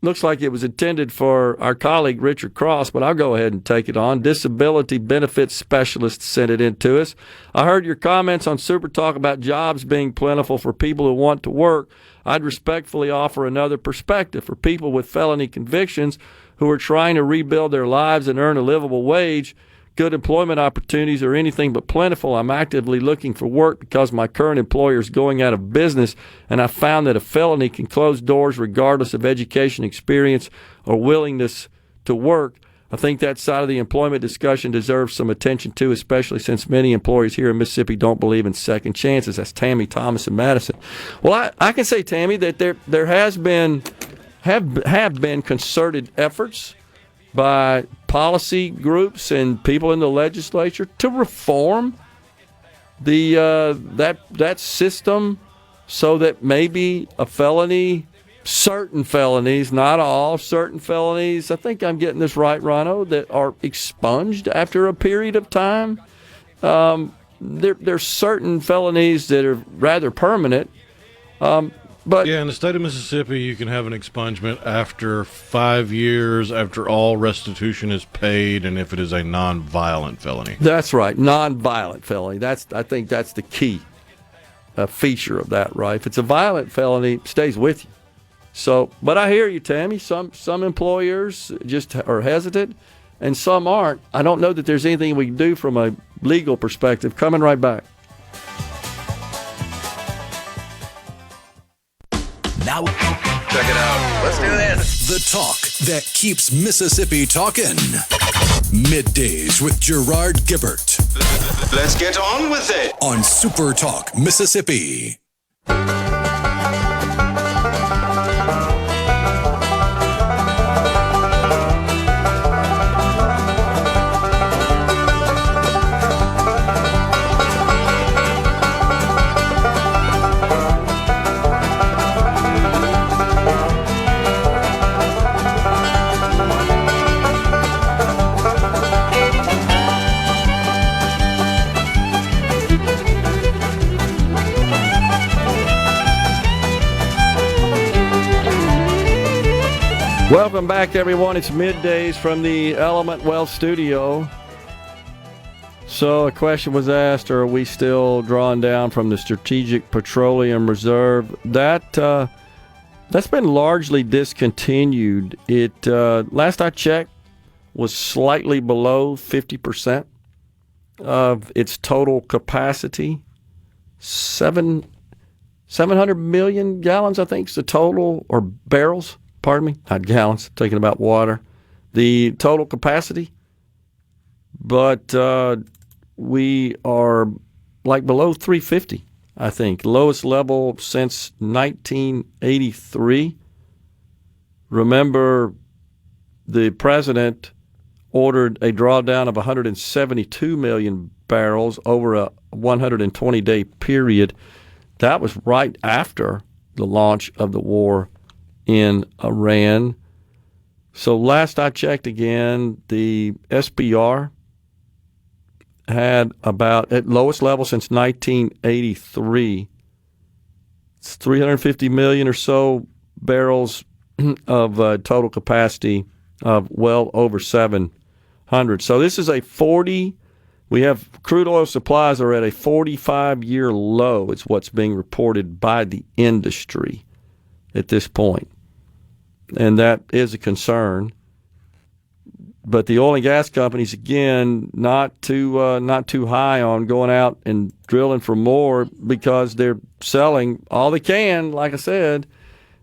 C: looks like it was intended for our colleague Richard Cross, but I'll go ahead and take it on. Disability benefits specialist sent it in to us. I heard your comments on SuperTalk about jobs being plentiful for people who want to work. I'd respectfully offer another perspective. For people with felony convictions who are trying to rebuild their lives and earn a livable wage, good employment opportunities are anything but plentiful. I'm actively looking for work because my current employer is going out of business, and I found that a felony can close doors regardless of education, experience, or willingness to work. I think that side of the employment discussion deserves some attention too, especially since many employers here in Mississippi don't believe in second chances. That's Tammy Thomas in Madison. Well, I can say, Tammy, that there have been concerted efforts by policy groups and people in the legislature to reform the that system so that maybe a felony, certain felonies, not all, certain felonies, I think I'm getting this right, Rhino, that are expunged after a period of time. There's certain felonies that are rather permanent. But
D: yeah, in the state of Mississippi, you can have an expungement after 5 years, after all restitution is paid, and if it is a non-violent felony.
C: That's right, non-violent felony. I think that's the key feature of that, right? If it's a violent felony, it stays with you. So, but I hear you, Tammy. Some employers just are hesitant, and some aren't. I don't know that there's anything we can do from a legal perspective. Coming right back.
A: Now, check it out. Let's do this. The talk that keeps Mississippi talking. Middays with Gerard Gibert.
K: Let's get on with it.
A: On SuperTalk, Mississippi.
C: Welcome back, everyone. It's Middays from the Element Wealth Studio. So a question was asked, are we still drawing down from the Strategic Petroleum Reserve? That's been largely discontinued. It last I checked was slightly below 50% of its total capacity. 700 million gallons, I think, is the total, or barrels. Pardon me, not gallons, talking about water. The total capacity. But we are like below 350, I think. Lowest level since 1983. Remember, the president ordered a drawdown of 172 million barrels over a 120-day period. That was right after the launch of the war in Iran. So last I checked again, the SPR had about, at lowest level since 1983, it's 350 million or so barrels of total capacity of well over 700. So this is we have crude oil supplies are at a 45-year low. It's what's being reported by the industry at this point. And that is a concern. But the oil and gas companies, again, not too high on going out and drilling for more because they're selling all they can, like I said,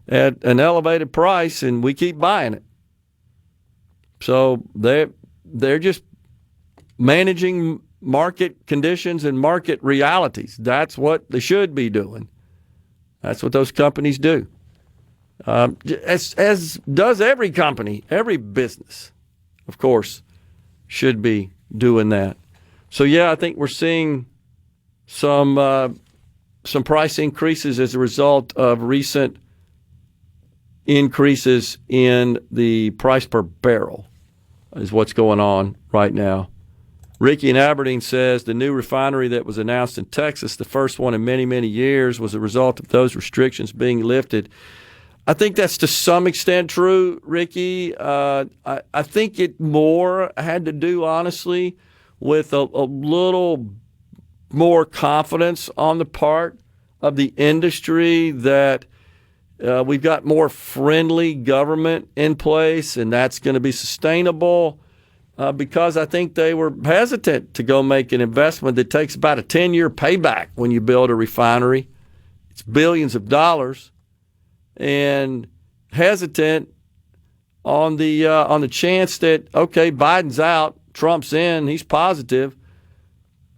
C: at an elevated price, and we keep buying it. So they're just managing market conditions and market realities. That's what they should be doing. That's what those companies do. As does every company, every business, of course, should be doing that. So yeah, I think we're seeing some price increases as a result of recent increases in the price per barrel is what's going on right now. Ricky in Aberdeen says the new refinery that was announced in Texas, the first one in many, many years, was a result of those restrictions being lifted. I think that's to some extent true, Ricky. I think it more had to do, honestly, with a little more confidence on the part of the industry that we've got more friendly government in place, and that's going to be sustainable because I think they were hesitant to go make an investment that takes about a 10-year payback when you build a refinery. It's billions of dollars, and hesitant on the chance that, okay, Biden's out, Trump's in, he's positive,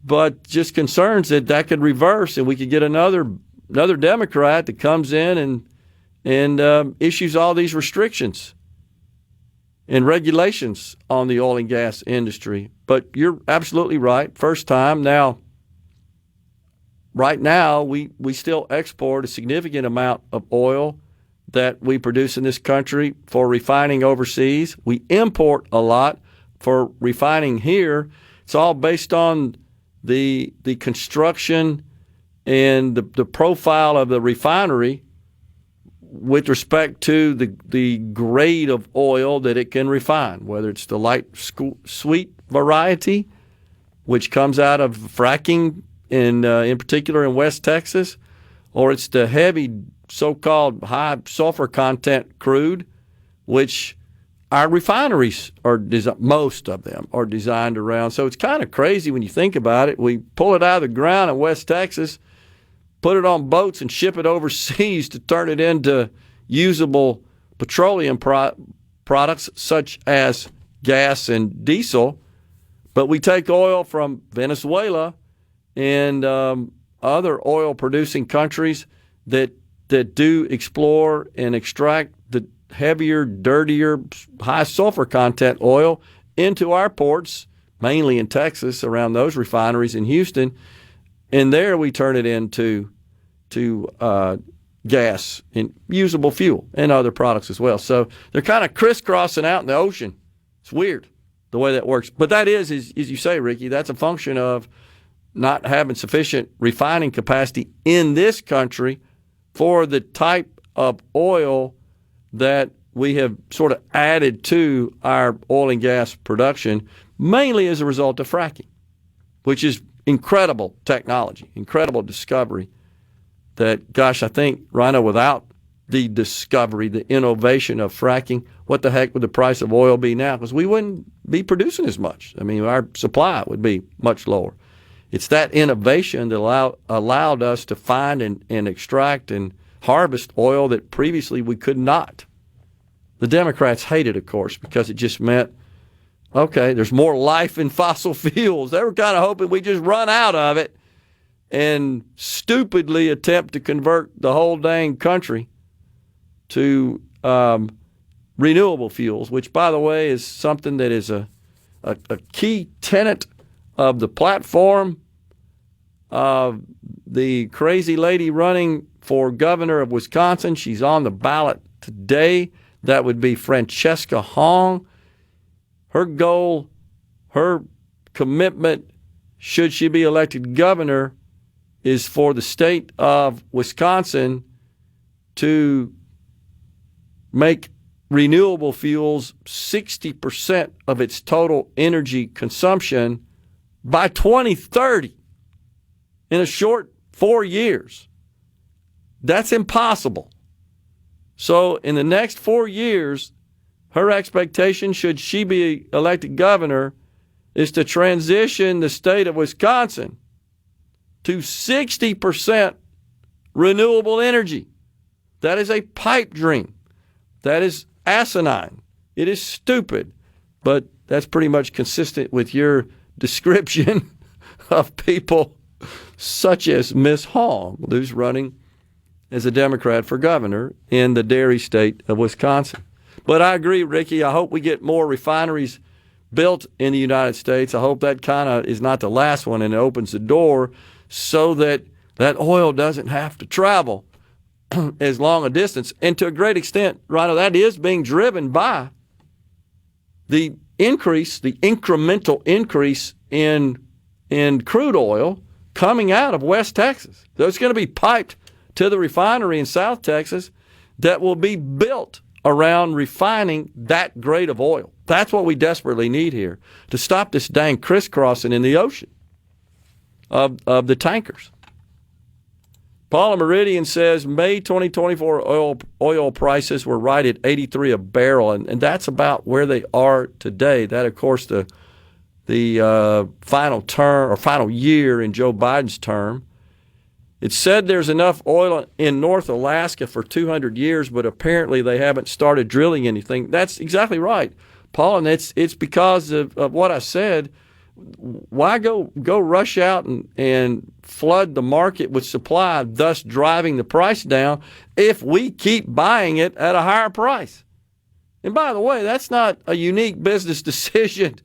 C: but just concerns that could reverse and we could get another Democrat that comes in and issues all these restrictions and regulations on the oil and gas industry. But you're absolutely right. First time. Now, right now, we still export a significant amount of oil that we produce in this country for refining overseas. We import a lot for refining here. It's all based on the construction and the profile of the refinery with respect to the grade of oil that it can refine, whether it's the light sweet variety, which comes out of fracking in particular in West Texas, or it's the heavy so-called high sulfur content crude, which our refineries most of them are designed around. So it's kind of crazy when you think about it. We pull it out of the ground in West Texas, put it on boats and ship it overseas to turn it into usable petroleum products such as gas and diesel. But we take oil from Venezuela and other oil-producing countries that do explore and extract the heavier, dirtier, high-sulfur content oil into our ports, mainly in Texas, around those refineries in Houston. And there we turn it into gas and usable fuel and other products as well. So they're kind of crisscrossing out in the ocean. It's weird the way that works. But that is, as you say, Ricky, that's a function of not having sufficient refining capacity in this country for the type of oil that we have sort of added to our oil and gas production, mainly as a result of fracking, which is incredible technology, incredible discovery that, gosh, I think, Rhino, without the discovery, the innovation of fracking, what the heck would the price of oil be now? Because we wouldn't be producing as much. I mean, our supply would be much lower. It's that innovation that allowed us to find and extract and harvest oil that previously we could not. The Democrats hate it, of course, because it just meant Okay, there's more life in fossil fuels. They were kind of hoping we just run out of it and stupidly attempt to convert the whole dang country to renewable fuels, which, by the way, is something that is a key tenet of the platform of the crazy lady running for governor of Wisconsin. She's on the ballot today. That would be Francesca Hong. Her goal, her commitment, should she be elected governor, is for the state of Wisconsin to make renewable fuels 60% of its total energy consumption by 2030 in a short 4 years. That's impossible. So in the next 4 years, her expectation, should she be elected governor, is to transition the state of Wisconsin to 60% renewable energy. That is a pipe dream. That is asinine. It is stupid. But that's pretty much consistent with your description of people such as Miss Hong, who's running as a Democrat for governor in the dairy state of Wisconsin. But I agree, Ricky. I hope we get more refineries built in the United States. I hope that kind of is not the last one and it opens the door so that that oil doesn't have to travel as long a distance. And to a great extent, Rhino, that is being driven by the incremental increase in crude oil coming out of West Texas. So it's going to be piped to the refinery in South Texas that will be built around refining that grade of oil. That's what we desperately need here to stop this dang crisscrossing in the ocean of the tankers. Paula Meridian says May 2024 oil prices were right at $83 a barrel, and that's about where they are today. That, of course, the final term or final year in Joe Biden's term. It said there's enough oil in North Alaska for 200 years, but apparently they haven't started drilling anything. That's exactly right, Paul, and it's because of what I said. Why go rush out and flood the market with supply, thus driving the price down, if we keep buying it at a higher price? And by the way, that's not a unique business decision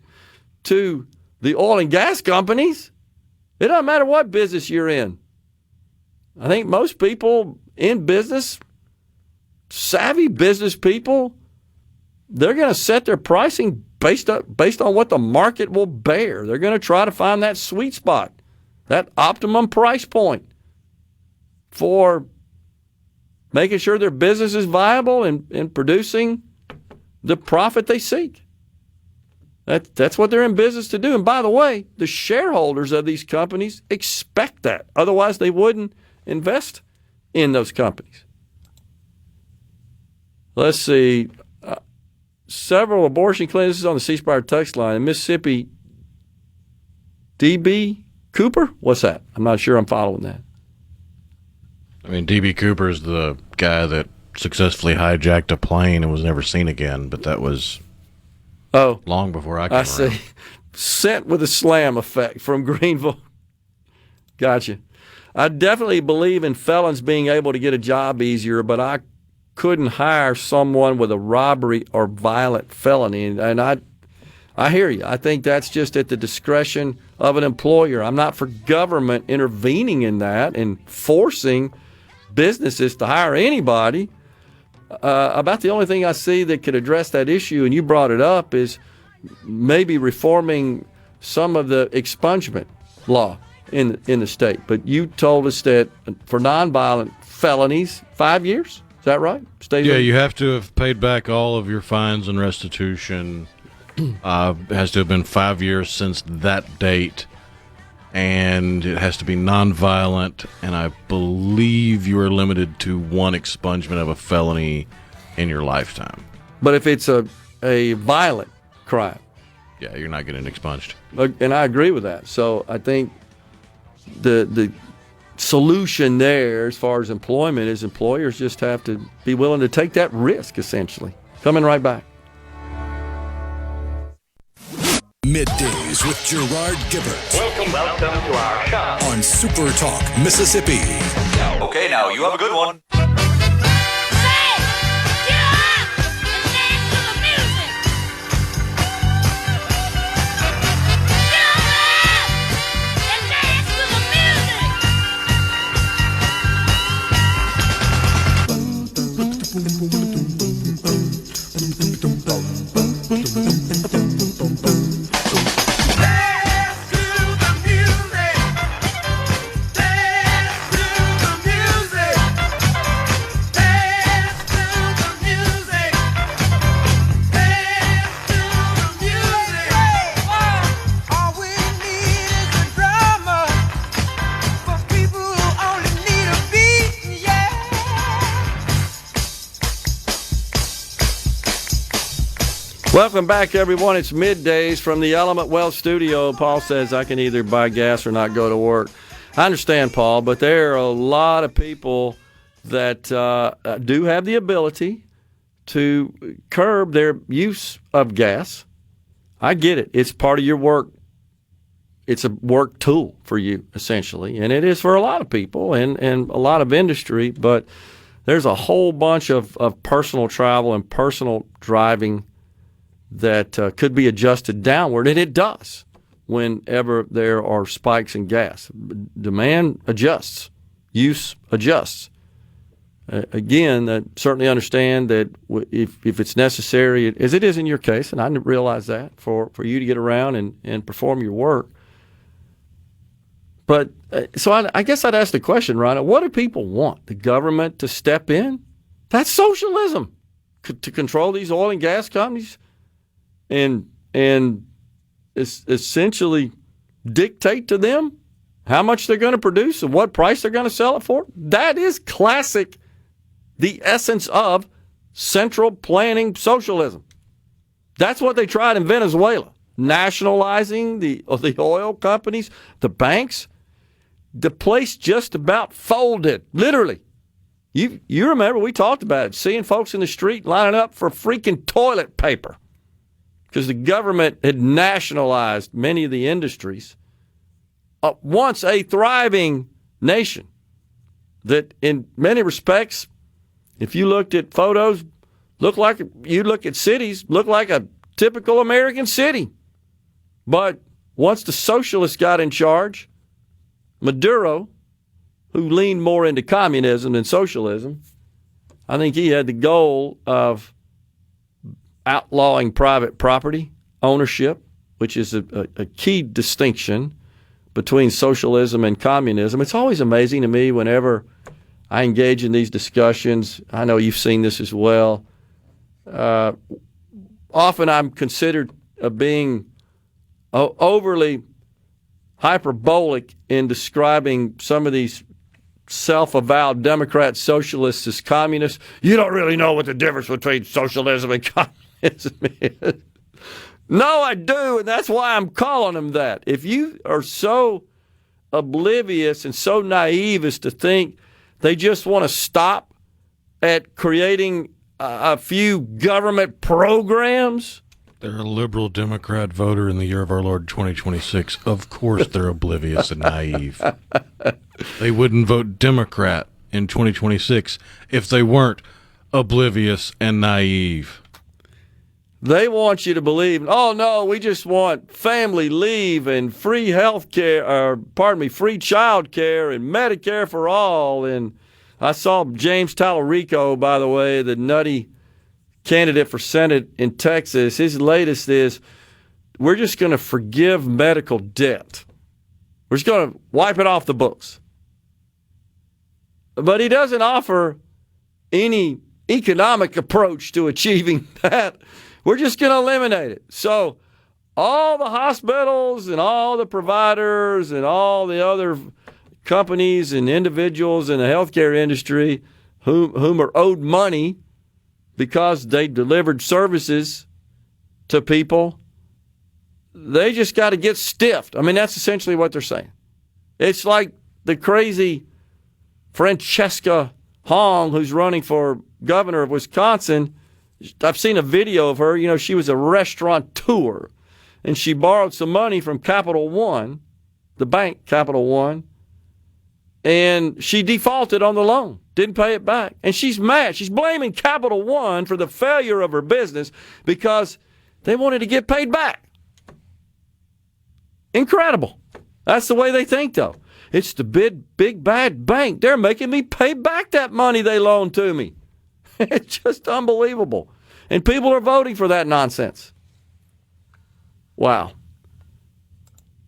C: to the oil and gas companies. It doesn't matter what business you're in. I think most people in business, savvy business people, they're going to set their pricing based on what the market will bear. They're going to try to find that sweet spot, that optimum price point for making sure their business is viable and producing the profit they seek. That's what they're in business to do. And by the way, the shareholders of these companies expect that. Otherwise, they wouldn't invest in those companies. Let's see. Several abortion clinics on the C Spire text line. In Mississippi, D.B. Cooper? What's that? I'm not sure I'm following that.
D: I mean, D.B. Cooper is the guy that successfully hijacked a plane and was never seen again, but that was long before I came around.
C: See. Sent with a slam effect from Greenville. Gotcha. I definitely believe in felons being able to get a job easier, but I couldn't hire someone with a robbery or violent felony. And I hear you. I think that's just at the discretion of an employer. I'm not for government intervening in that and forcing businesses to hire anybody. About the only thing I see that could address that issue, and you brought it up, is maybe reforming some of the expungement law in the state. But you told us that for nonviolent felonies, 5 years. Is that right?
D: Yeah, you have to have paid back all of your fines and restitution. It has to have been 5 years since that date, and it has to be nonviolent, and I believe you are limited to one expungement of a felony in your lifetime.
C: But if it's a violent crime?
D: Yeah, you're not getting expunged.
C: And I agree with that. So I think the solution there as far as employment is employers just have to be willing to take that risk, essentially. Coming right back.
A: Middays with Gerard Gibert.
E: Welcome to our shop.
A: On SuperTalk, Mississippi.
K: Okay, now you have a good one.
C: Welcome back, everyone. It's Middays from the Element Wealth studio. Paul says I can either buy gas or not go to work. I understand, Paul, but there are a lot of people that do have the ability to curb their use of gas. I get it. It's part of your work. It's a work tool for you, essentially, and it is for a lot of people and a lot of industry, but there's a whole bunch of personal travel and personal driving that could be adjusted downward, and it does whenever there are spikes in gas. Demand adjusts. Use adjusts. Again, certainly understand that if it's necessary, as it is in your case, and I realize that, for you to get around and perform your work. But so I guess I'd ask the question, Rhino, what do people want? The government to step in? That's socialism, to control these oil and gas companies and essentially dictate to them how much they're going to produce and what price they're going to sell it for. That is classic, the essence of central planning socialism. That's what they tried in Venezuela, nationalizing the oil companies, the banks. The place just about folded, literally. You remember, we talked about it, seeing folks in the street lining up for freaking toilet paper because the government had nationalized many of the industries. Once a thriving nation that in many respects, if you looked at photos, look like a typical American city. But once the socialists got in charge, Maduro, who leaned more into communism than socialism, I think he had the goal of outlawing private property ownership, which is a key distinction between socialism and communism. It's always amazing to me whenever I engage in these discussions. I know you've seen this as well. Often I'm considered being overly hyperbolic in describing some of these self-avowed Democrat socialists as communists. You don't really know what the difference between socialism and communism is. No, I do, and that's why I'm calling them that. If you are so oblivious and so naive as to think they just want to stop at creating a few government programs.
D: They're a liberal Democrat voter in the year of our Lord 2026. Of course they're oblivious and naive. They wouldn't vote Democrat in 2026 if they weren't oblivious and naive.
C: They want you to believe, oh, no, we just want family leave and free health care, free child care and Medicare for all. And I saw James Tallarico, by the way, the nutty candidate for Senate in Texas. His latest is, we're just going to forgive medical debt. We're just going to wipe it off the books. But he doesn't offer any economic approach to achieving that. We're just going to eliminate it. So all the hospitals and all the providers and all the other companies and individuals in the healthcare industry whom are owed money because they delivered services to people, they just got to get stiffed. I mean, that's essentially what they're saying. It's like the crazy Francesca Hong, who's running for governor of Wisconsin. I've seen a video of her. You know, she was a restaurateur, and she borrowed some money from Capital One, the bank Capital One, and she defaulted on the loan, didn't pay it back. And she's mad. She's blaming Capital One for the failure of her business because they wanted to get paid back. Incredible. That's the way they think, though. It's the big bad bank. They're making me pay back that money they loaned to me. It's just unbelievable. And people are voting for that nonsense. Wow.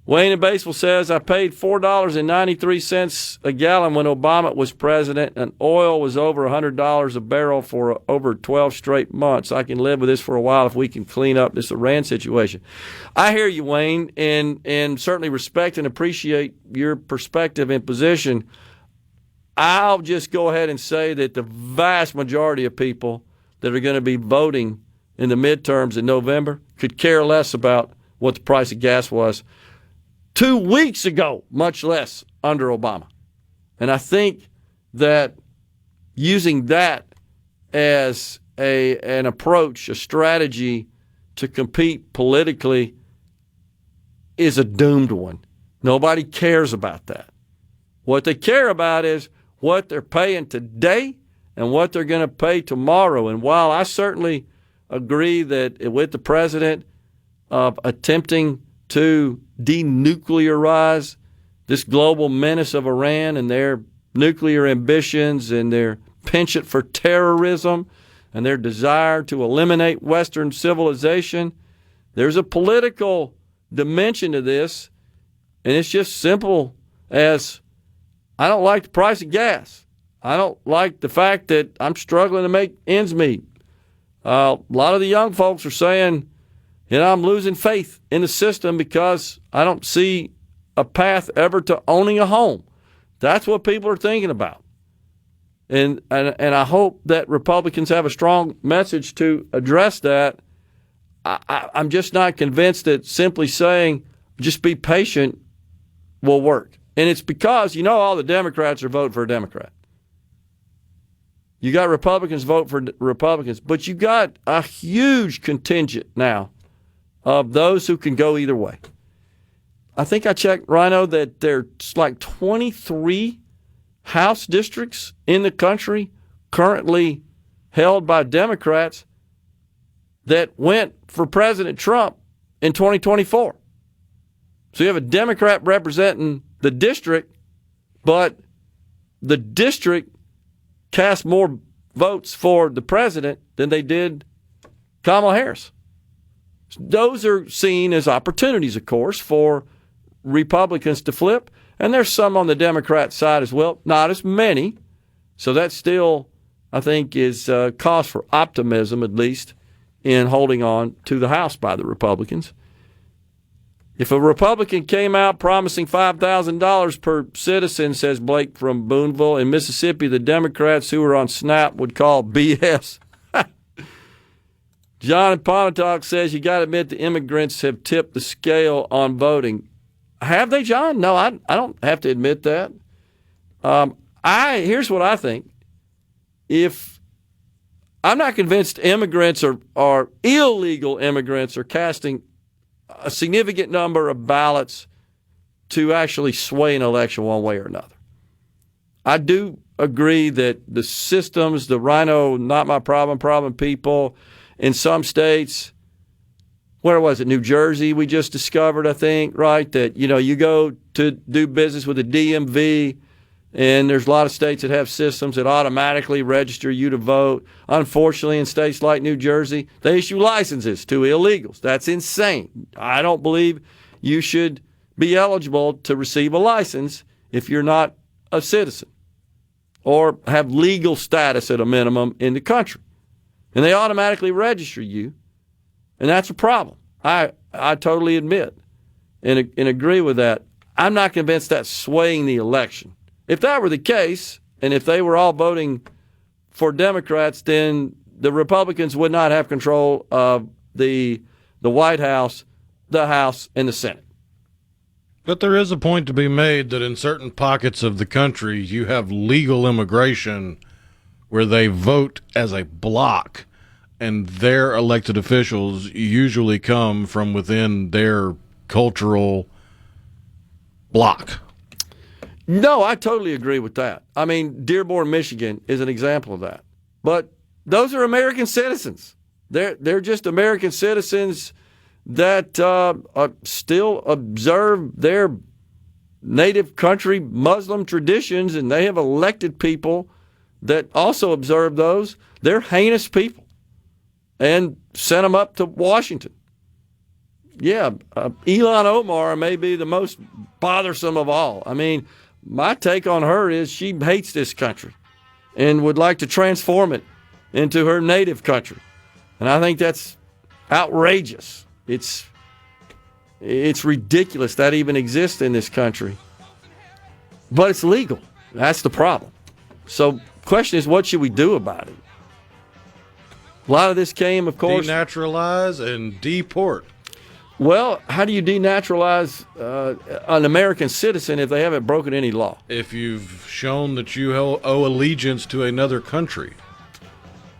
C: Wayne in Batesville says, I paid $4.93 a gallon when Obama was president, and oil was over $100 a barrel for over 12 straight months. I can live with this for a while if we can clean up this Iran situation. I hear you, Wayne, and certainly respect and appreciate your perspective and position. I'll just go ahead and say that the vast majority of people that are going to be voting in the midterms in November could care less about what the price of gas was 2 weeks ago, much less under Obama. And I think that using that as an approach, a strategy to compete politically is a doomed one. Nobody cares about that. What they care about is what they're paying today and what they're going to pay tomorrow. And while I certainly agree that with the president of attempting to denuclearize this global menace of Iran and their nuclear ambitions and their penchant for terrorism and their desire to eliminate Western civilization, there's a political dimension to this, and it's just simple as I don't like the price of gas. I don't like the fact that I'm struggling to make ends meet. A lot of the young folks are saying, I'm losing faith in the system because I don't see a path ever to owning a home. That's what people are thinking about. And I hope that Republicans have a strong message to address that. I'm just not convinced that simply saying, just be patient, will work. And it's because, all the Democrats are voting for a Democrat. You got Republicans vote for Republicans, but you got a huge contingent now of those who can go either way. I think I checked, Rhino, that there's like 23 House districts in the country currently held by Democrats that went for President Trump in 2024. So you have a Democrat representing the district, but the district cast more votes for the president than they did Kamala Harris. Those are seen as opportunities, of course, for Republicans to flip. And there's some on the Democrat side as well, not as many. So that still, I think, is cause for optimism, at least, in holding on to the House by the Republicans. If a Republican came out promising $5,000 per citizen, says Blake from Boonville, in Mississippi, the Democrats who are on SNAP would call BS. John in Pontotoc says you got to admit the immigrants have tipped the scale on voting. Have they, John? No, I don't have to admit that. Here's what I think. If I'm not convinced immigrants or illegal immigrants are casting a significant number of ballots to actually sway an election one way or another. I do agree that the systems, the Rhino, not my problem people in some states, where was it, New Jersey we just discovered, I think, right, that, you go to do business with the DMV, and there's a lot of states that have systems that automatically register you to vote. Unfortunately, in states like New Jersey, they issue licenses to illegals. That's insane. I don't believe you should be eligible to receive a license if you're not a citizen or have legal status at a minimum in the country. And they automatically register you, and that's a problem. I totally admit and agree with that. I'm not convinced that's swaying the election. If that were the case, and if they were all voting for Democrats, then the Republicans would not have control of the White House, the House, and the Senate.
D: But there is a point to be made that in certain pockets of the country, you have legal immigration where they vote as a block and their elected officials usually come from within their cultural block.
C: No, I totally agree with that. I mean, Dearborn, Michigan is an example of that. But those are American citizens. They're just American citizens that still observe their native country Muslim traditions, and they have elected people that also observe those. They're heinous people, and sent them up to Washington. Yeah, Ilhan Omar may be the most bothersome of all. I mean, my take on her is she hates this country and would like to transform it into her native country. And I think that's outrageous. It's ridiculous that even exists in this country. But it's legal. That's the problem. So the question is, what should we do about it? A lot of this came, of course...
D: Denaturalize and deport.
C: Well, how do you denaturalize an American citizen if they haven't broken any law?
D: If you've shown that you owe allegiance to another country.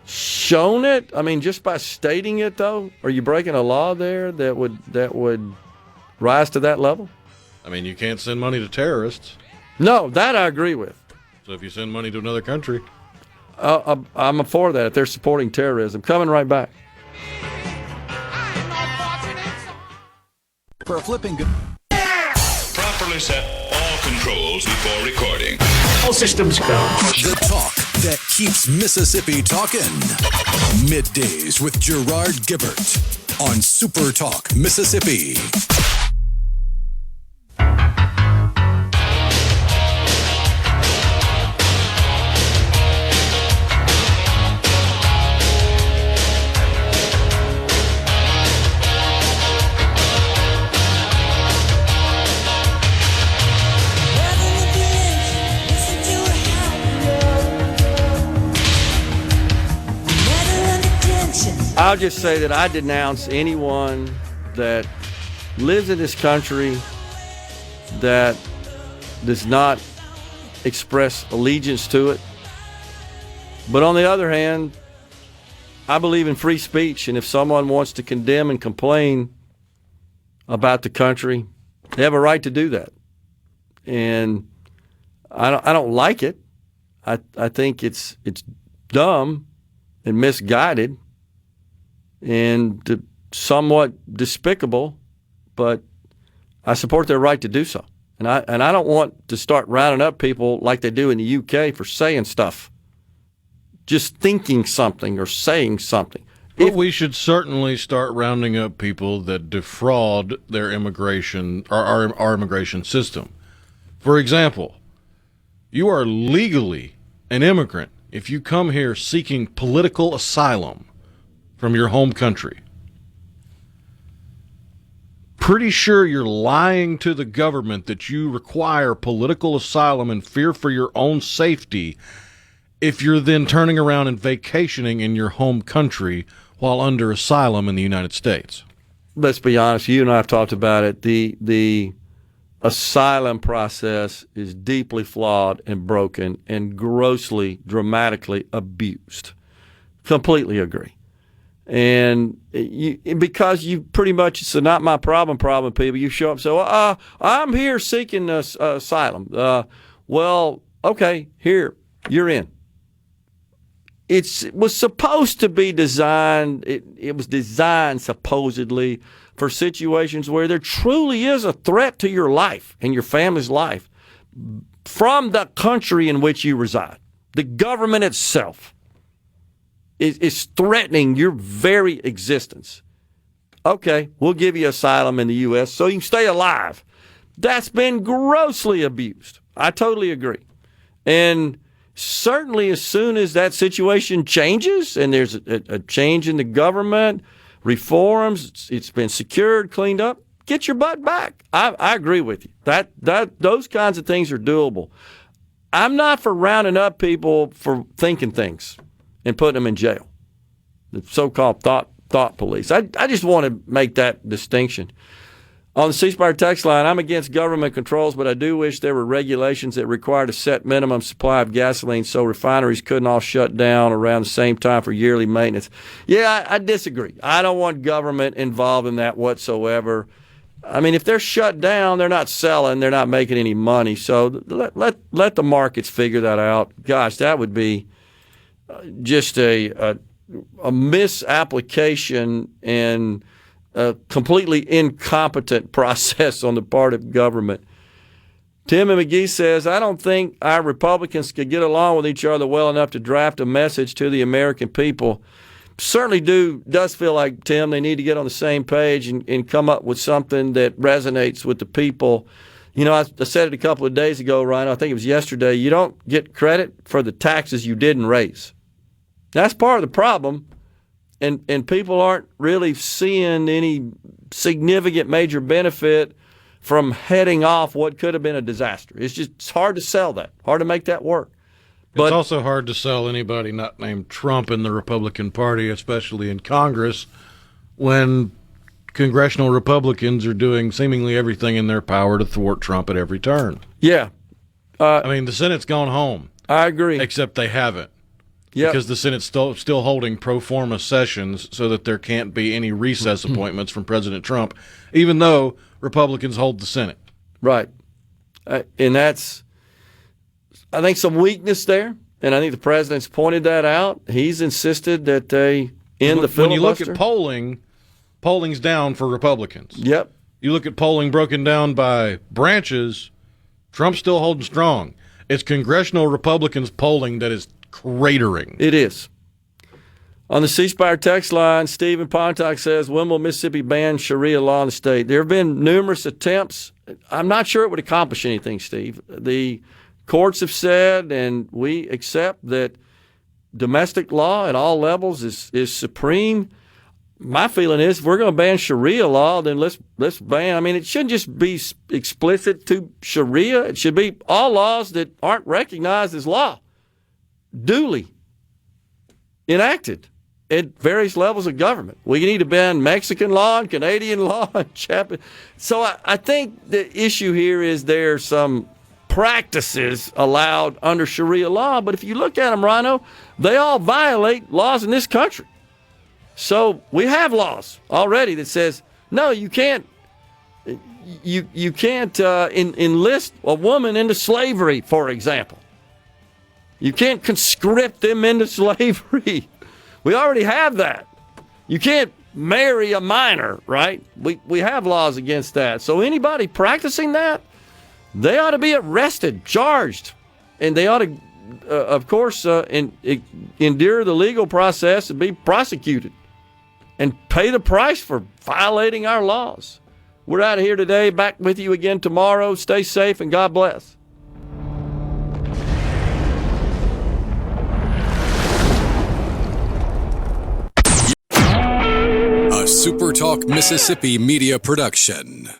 C: Shown it? I mean, just by stating it, though? Are you breaking a law there that would rise to that level?
D: I mean, you can't send money to terrorists.
C: No, that I agree with.
D: So if you send money to another country...
C: I'm for that if they're supporting terrorism. Coming right back.
A: For a flipping good.
L: Properly set all controls before recording.
E: All systems go.
A: The talk that keeps Mississippi talking. Middays with Gerard Gibert on SuperTalk Mississippi.
C: I'll just say that I denounce anyone that lives in this country that does not express allegiance to it. But on the other hand, I believe in free speech, and if someone wants to condemn and complain about the country, they have a right to do that. And I don't like it. I think it's dumb and misguided and somewhat despicable, but I support their right to do so. And I don't want to start rounding up people like they do in the UK for saying stuff, just thinking something or saying something.
D: But we should certainly start rounding up people that defraud their immigration or our immigration system. For example, you are legally an immigrant if you come here seeking political asylum from your home country. Pretty sure you're lying to the government that you require political asylum and fear for your own safety if you're then turning around and vacationing in your home country while under asylum in the United States.
C: Let's be honest, you and I have talked about it. The asylum process is deeply flawed and broken and grossly, dramatically abused. Completely agree. And because you pretty much, it's a not my problem, people, you show up and say, well, I'm here seeking asylum. Well, okay, here, you're in. It was supposed to be designed, it was designed supposedly for situations where there truly is a threat to your life and your family's life from the country in which you reside. The government itself is threatening your very existence. Okay, we'll give you asylum in the U.S. so you can stay alive. That's been grossly abused. I totally agree. And certainly as soon as that situation changes and there's a change in the government, reforms, it's been secured, cleaned up, get your butt back. I agree with you. That those kinds of things are doable. I'm not for rounding up people for thinking things and putting them in jail, the so-called thought police. I just want to make that distinction. On the ceasefire text line, I'm against government controls, but I do wish there were regulations that required a set minimum supply of gasoline so refineries couldn't all shut down around the same time for yearly maintenance. Yeah, I disagree. I don't want government involved in that whatsoever. I mean, if they're shut down, they're not selling, they're not making any money. So let the markets figure that out. Gosh, that would be just a misapplication and a completely incompetent process on the part of government. Tim and McGee says, I don't think our Republicans could get along with each other well enough to draft a message to the American people. Certainly does feel like, Tim, they need to get on the same page and come up with something that resonates with the people. You know, I said it a couple of days ago, Ryan, I think it was yesterday, you don't get credit for the taxes you didn't raise. That's part of the problem. And people aren't really seeing any significant major benefit from heading off what could have been a disaster. It's hard to sell that, hard to make that work. But
D: it's also hard to sell anybody not named Trump in the Republican Party, especially in Congress, when congressional Republicans are doing seemingly everything in their power to thwart Trump at every turn.
C: Yeah.
D: I mean, the Senate's gone home.
C: I agree.
D: Except they haven't.
C: Yep.
D: Because the Senate's still holding pro forma sessions so that there can't be any recess appointments from President Trump, even though Republicans hold the Senate.
C: Right. And that's, I think, some weakness there. And I think the president's pointed that out. He's insisted that they end the filibuster.
D: When you look at polling's down for Republicans.
C: Yep.
D: You look at polling broken down by branches, Trump's still holding strong. It's congressional Republicans polling that is cratering.
C: It is. On the ceasefire text line, Stephen Pontock says, when will Mississippi ban Sharia law in the state? There have been numerous attempts. I'm not sure it would accomplish anything, Steve. The courts have said, and we accept, that domestic law at all levels is supreme. My feeling is if we're going to ban Sharia law, then let's ban. I mean, it shouldn't just be explicit to Sharia. It should be all laws that aren't recognized as law, duly enacted at various levels of government. We need to ban Mexican law and Canadian law and Japanese. So I think the issue here is there are some practices allowed under Sharia law, but if you look at them, Rhino, they all violate laws in this country. So we have laws already that says, no, you can't enlist a woman into slavery, for example. You can't conscript them into slavery. We already have that. You can't marry a minor, right? We have laws against that. So anybody practicing that, they ought to be arrested, charged, and they ought to, of course, endure the legal process and be prosecuted and pay the price for violating our laws. We're out of here today. Back with you again tomorrow. Stay safe and God bless.
A: A SuperTalk Mississippi media production.